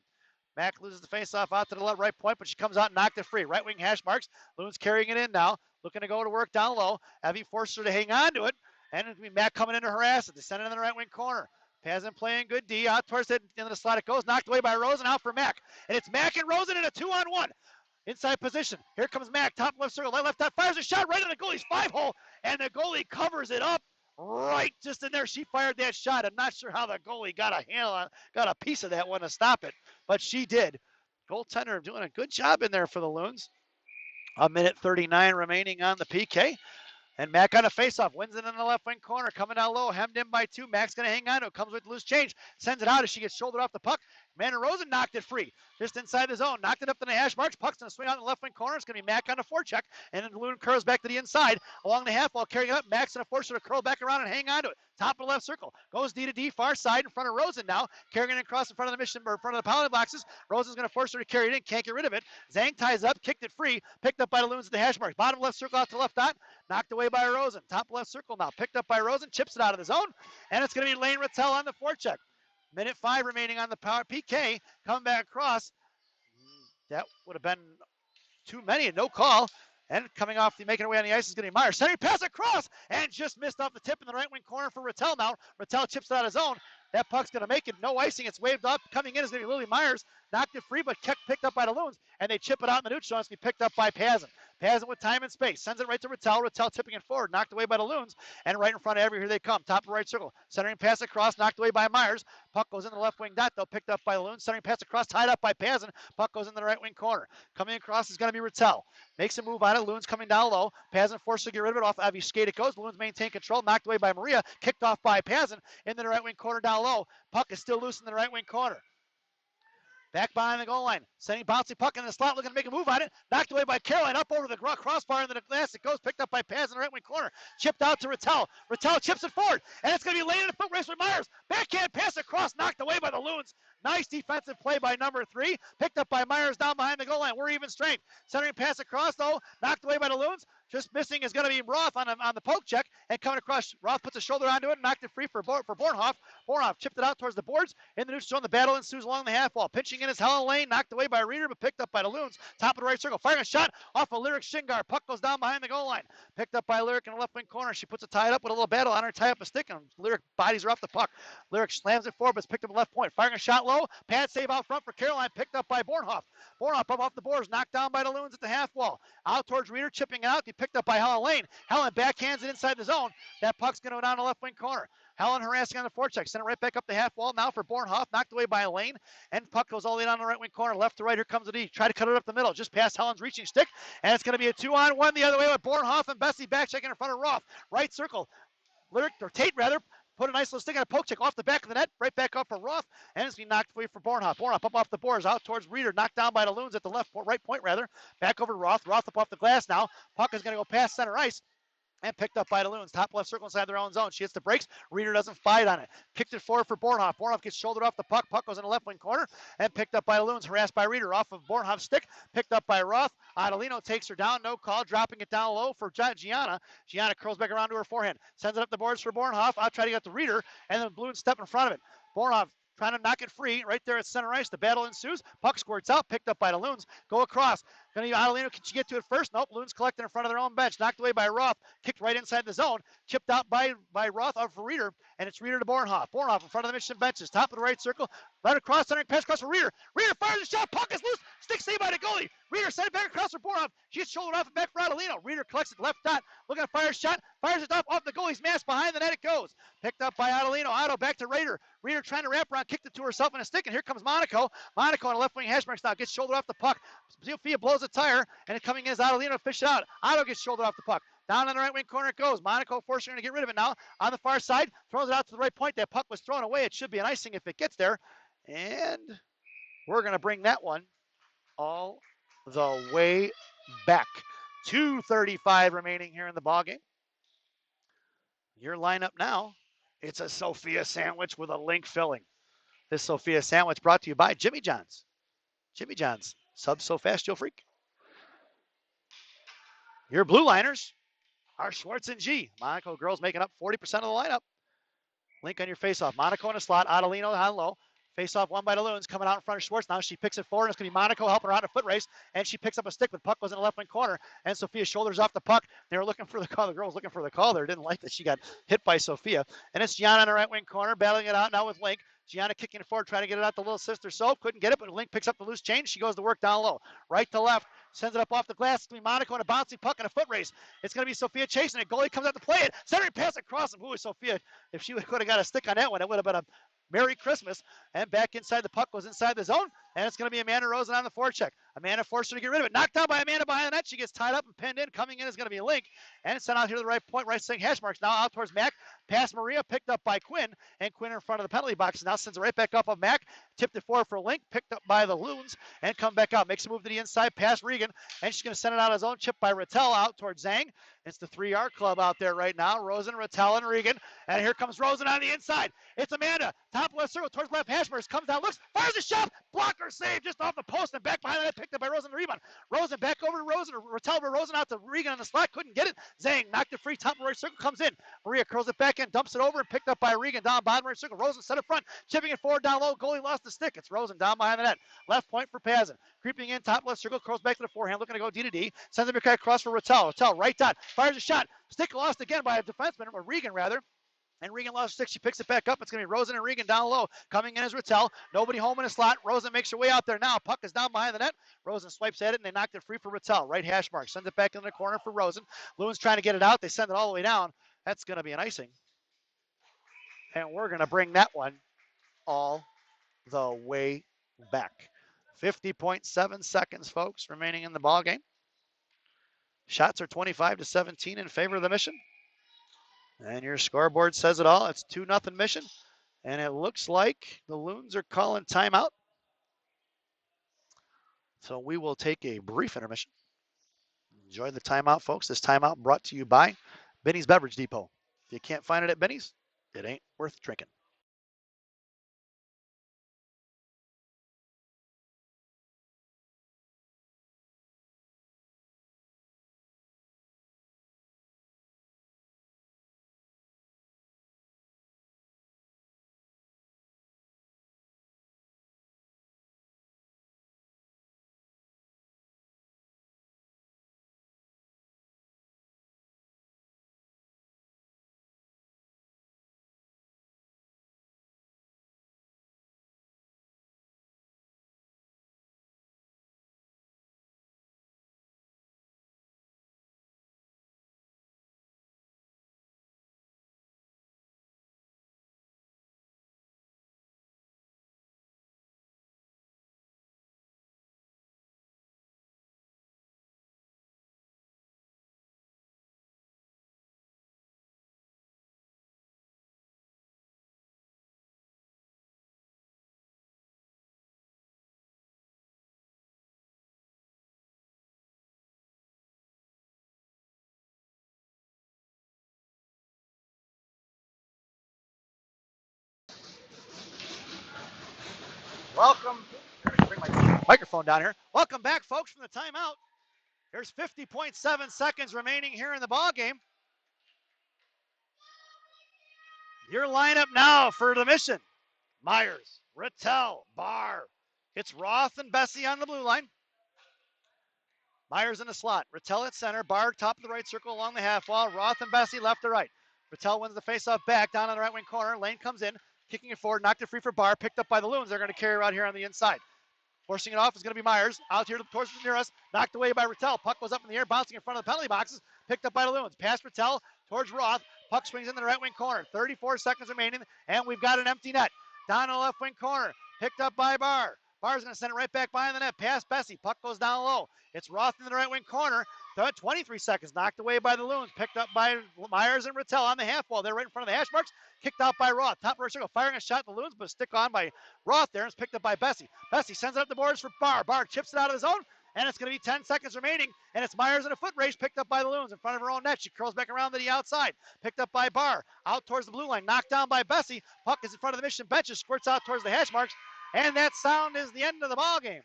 Mack loses the face-off out to the left right point, but she comes out and knocked it free. Right wing hash marks. Loons carrying it in now. Looking to go to work down low. Evie forced her to hang on to it. And it'll be Mack coming in to harass it. Descending in the right wing corner. Pazin playing good D. Out towards the end of the slot it goes. Knocked away by Rosen. Out for Mack. And it's Mack and Rosen in a 2-on-1. inside position. Here comes Mac, top left circle, left dot, fires a shot right in the goalie's 5-hole, and the goalie covers it up right just in there. She fired that shot. I'm not sure how the goalie got a piece of that one to stop it, but she did. Goaltender doing a good job in there for the Loons. A minute 39 remaining on the PK. And Mac on a faceoff, wins it in the left wing corner, coming down low, hemmed in by two. Mac's going to hang on to it, comes with loose change, sends it out as she gets shouldered off the puck. Amanda Rosen knocked it free, just inside the zone, knocked it up to the hash marks. Puck's going to swing out in the left wing corner. It's going to be Mac on the forecheck, and then the Loon curls back to the inside along the half wall, carrying it up. Mac's going to force her to curl back around and hang on to it. Top of the left circle, goes D to D, far side in front of Rosen now, carrying it across in front of the mission, or in front of the penalty boxes. Rosen's going to force her to carry it in, can't get rid of it. Zhang ties up, kicked it free, picked up by the Loons at the hash marks. Bottom left circle out to left dot, knocked away by Rosen. Top left circle now, picked up by Rosen, chips it out of the zone, and it's going to be Lane Rattel on the forecheck. Minute 5 remaining on the power PK, coming back across. That would have been too many, no call. And coming off the making away on the ice is going to be Myers. Center pass across and just missed off the tip in the right wing corner for Rattel now. Rattel chips it out of zone. That puck's going to make it. No icing. It's waved up. Coming in is going to be Lily Myers. Knocked it free, but picked up by the Loons. And they chip it out in the neutral. It's going to be picked up by Pazin. Pazin with time and space. Sends it right to Rattel. Rattel tipping it forward. Knocked away by the Loons. And right in front of Avery, here they come. Top of right circle. Centering pass across. Knocked away by Myers. Puck goes in the left wing dot, though. Picked up by the Loons. Centering pass across. Tied up by Pazin. Puck goes in the right wing corner. Coming across is going to be Rattel. Makes a move on it. Loons coming down low. Pazin forced to get rid of it. Off Avi skate it goes. Loons maintain control. Knocked away by Maria. Kicked off by Pazin. In the right wing corner down low. Puck is still loose in the right wing corner. Back behind the goal line. Sending bouncy puck in the slot. Looking to make a move on it. Knocked away by Caroline. Up over the crossbar into the glass. It goes. Picked up by Paz in the right wing corner. Chipped out to Rattel. Rattel chips it forward. And it's going to be laid in the foot race with Myers. Backhand pass across. Knocked away by the Loons. Nice defensive play by number 3. Picked up by Myers down behind the goal line. We're even strength. Centering pass across, though. Knocked away by the Loons. Just missing is going to be Roth on the poke check. And coming across, Roth puts a shoulder onto it and knocked it free for Bornhoff. Bornhoff chipped it out towards the boards. In the neutral zone, the battle ensues along the half wall. Pitching in is Helen Lane. Knocked away by Reeder, but picked up by the Loons. Top of the right circle. Firing a shot off of Lyric Shingar. Puck goes down behind the goal line. Picked up by Lyric in the left wing corner. She puts it tied up with a little battle on her, tie up a stick, and Lyric bodies her off the puck. Lyric slams it forward, but it's picked up at left point. Firing a shot low. Pad save out front for Caroline. Picked up by Bornhoff. Bornhoff up off the boards. Knocked down by the Loons at the half wall. Out towards Reeder, chipping it out. He picked up by Helen Lane. Helen backhands it inside the zone. That puck's going to go down the left wing corner. Helen harassing on the forecheck. Sent it right back up the half wall now for Bornhoff. Knocked away by Lane. And puck goes all the way down the right wing corner. Left to right. Here comes the D. Try to cut it up the middle. Just past Helen's reaching stick. And it's going to be a 2-on-1 the other way with Bornhoff and Bessie back checking in front of Roth. Right circle. Lyric, or Tate rather. Put a nice little stick on a poke check off the back of the net. Right back up for Roth. And it's going to be knocked away for Bornhoff. Bornhoff up off the boards. Out towards Reeder. Knocked down by the Loons at the right point rather. Back over to Roth. Roth up off the glass now. Puck is going to go past center ice. And picked up by the Loons. Top left circle inside their own zone. She hits the brakes. Reeder doesn't fight on it. Kicked it forward for Bornhoff. Bornhoff gets shouldered off the puck. Puck goes in the left wing corner. And picked up by the Loons. Harassed by Reeder. Off of Bornhoff's stick. Picked up by Roth. Adelino takes her down. No call. Dropping it down low for Gianna. Gianna curls back around to her forehand. Sends it up the boards for Bornhoff. I'll try to get the Reeder. And then Loons step in front of it. Bornhoff trying to knock it free right there at center ice. The battle ensues. Puck squirts out. Picked up by the Loons. Go across. Going to be Adelino. Can she get to it first? Nope. Loons collecting in front of their own bench. Knocked away by Roth. Kicked right inside the zone. Chipped out by Roth out for Reeder. And it's Reeder to Bornhoff. Bornhoff in front of the Mission benches. Top of the right circle. Right across. Centering pass across for Reeder. Reeder fires a shot. Puck is loose. Stick saved by the goalie. Reeder sent it back across for Bornhoff. She gets shouldered off and back for Adelino. Reeder collects it left dot. Looking to fire a shot. Fires it off the goalie's mask. Behind the net it goes. Picked up by Adelino. Otto back to Reeder. Reeder trying to wrap around. Kicked it to herself in a stick. And here comes Monaco. Monaco on the left wing hash marks now. Gets shouldered off the puck. Sophia blows a tire. And coming in is Adelino. Fish it out. Otto gets shouldered off the puck. Down on the right wing corner it goes. Monaco forcing her to get rid of it now. On the far side. Throws it out to the right point. That puck was thrown away. It should be an icing if it gets there. And we're going to bring that one all the way back. 2:35 remaining here in the ballgame. Your lineup now, it's a Sophia sandwich with a link filling. This Sophia sandwich brought to you by Jimmy John's. Jimmy John's, sub so fast you'll freak. Your blue liners are Schwartz and G. Monaco girls making up 40% of the lineup. Link on your faceoff. Monaco in a slot. Adelino down low. Face-off won by the Loons, coming out in front of Schwartz. Now she picks it forward. It's going to be Monaco helping her out in a foot race. And she picks up a stick, but the puck goes in the left wing corner. And Sophia shoulders off the puck. They were looking for the call. The girl was looking for the call there. Didn't like that she got hit by Sophia. And it's Gianna in the right wing corner, battling it out now with Link. Gianna kicking it forward, trying to get it out to little sister Soap. Couldn't get it, but Link picks up the loose change. She goes to work down low. Right to left. Sends it up off the glass. It's going to be Monaco and a bouncing puck and a foot race. It's going to be Sophia chasing it. Goalie comes out to play it. Centering pass across him. Ooh, Sophia, if she could have got a stick on that one, it would have been a Merry Christmas. And back inside, the puck goes inside the zone. And it's going to be Amanda Rosen on the forecheck. Amanda forced her to get rid of it. Knocked down by Amanda behind the net. She gets tied up and pinned in. Coming in is going to be Link. And it's sent out here to the right point. Right saying hash marks. Now out towards Mac. Pass Maria. Picked up by Quinn. And Quinn in front of the penalty box. Now sends it right back up of Mac. Tipped it forward for Link. Picked up by the Loons. And come back out. Makes a move to the inside. Past Regan. And she's going to send it out of his own. Chip by Rattel out towards Zhang. It's the 3R club out there right now. Rosen, Rattel, and Regan. And here comes Rosen on the inside. It's Amanda. Top left circle towards left hash marks. Comes down. Looks. Fires a shot. Blocker save just off the post and back behind the net. Picked up by Rosen. Rebound. Rosen back over to Rosen. Rattel over Rosen out to Regan on the slot. Couldn't get it. Zhang knocked it free. Top right circle comes in. Maria curls it back in. Dumps it over and picked up by Regan down bottom right circle. Rosen set up front. Chipping it forward down low. Goalie lost the stick. It's Rosen down behind the net. Left point for Pazin. Creeping in top left circle. Curls back to the forehand. Looking to go D to D. Sends it back across for Rattel. Rattel right dot. Fires a shot. Stick lost again by a defenseman, or Regan rather. And Regan lost stick. She picks it back up. It's going to be Rosen and Regan down low. Coming in as Rattel. Nobody home in a slot. Rosen makes her way out there now. Puck is down behind the net. Rosen swipes at it, and they knocked it free for Rattel. Right hash mark. Sends it back in the corner for Rosen. Loons trying to get it out. They send it all the way down. That's going to be an icing. And we're going to bring that one all the way back. 50.7 seconds, folks, remaining in the ball game. Shots are 25-17 in favor of the Mission. And your scoreboard says it all. It's 2-0 Mission. And it looks like the Loons are calling timeout. So we will take a brief intermission. Enjoy the timeout, folks. This timeout brought to you by Benny's Beverage Depot. If you can't find it at Benny's, it ain't worth drinking. Welcome. Bring my microphone down here. Welcome back, folks, from the timeout. There's 50.7 seconds remaining here in the ball game. Your lineup now for the Mission. Myers, Rattel, Barr. It's Roth and Bessie on the blue line. Myers in the slot. Rattel at center. Barr top of the right circle along the half wall. Roth and Bessie left to right. Rattel wins the faceoff back down on the right wing corner. Lane comes in, kicking it forward, knocked it free for Barr. Picked up by the Loons. They're going to carry it out here on the inside. Forcing it off is going to be Myers. Out here towards near us. Knocked away by Rattel. Puck goes up in the air, bouncing in front of the penalty boxes. Picked up by the Loons. Past Rattel towards Roth. Puck swings in the right wing corner. 34 seconds remaining, and we've got an empty net. Down in the left wing corner. Picked up by Barr. Barr's going to send it right back behind the net. Past Bessie. Puck goes down low. It's Roth in the right wing corner. 23 seconds. Knocked away by the Loons. Picked up by Myers and Rattel on the half wall. They're right in front of the hash marks. Kicked out by Roth. Top right circle. Firing a shot at the Loons, but stick on by Roth there. And it's picked up by Bessie. Bessie sends it up the boards for Barr. Barr chips it out of the zone. And it's going to be 10 seconds remaining. And it's Myers in a foot race. Picked up by the Loons in front of her own net. She curls back around to the outside. Picked up by Barr. Out towards the blue line. Knocked down by Bessie. Puck is in front of the Mission benches. Squirts out towards the hash marks. And that sound is the end of the ball game.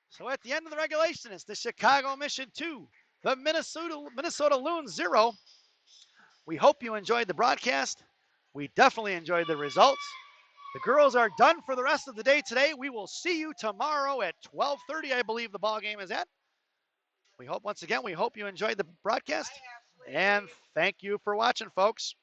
So at the end of the regulation, it's the Chicago Mission 2, the Minnesota Loons 0. We hope you enjoyed the broadcast. We definitely enjoyed the results. The girls are done for the rest of the day today. We will see you tomorrow at 12:30, I believe the ball game is at. We hope, once again, we hope you enjoyed the broadcast. And thank you for watching, folks.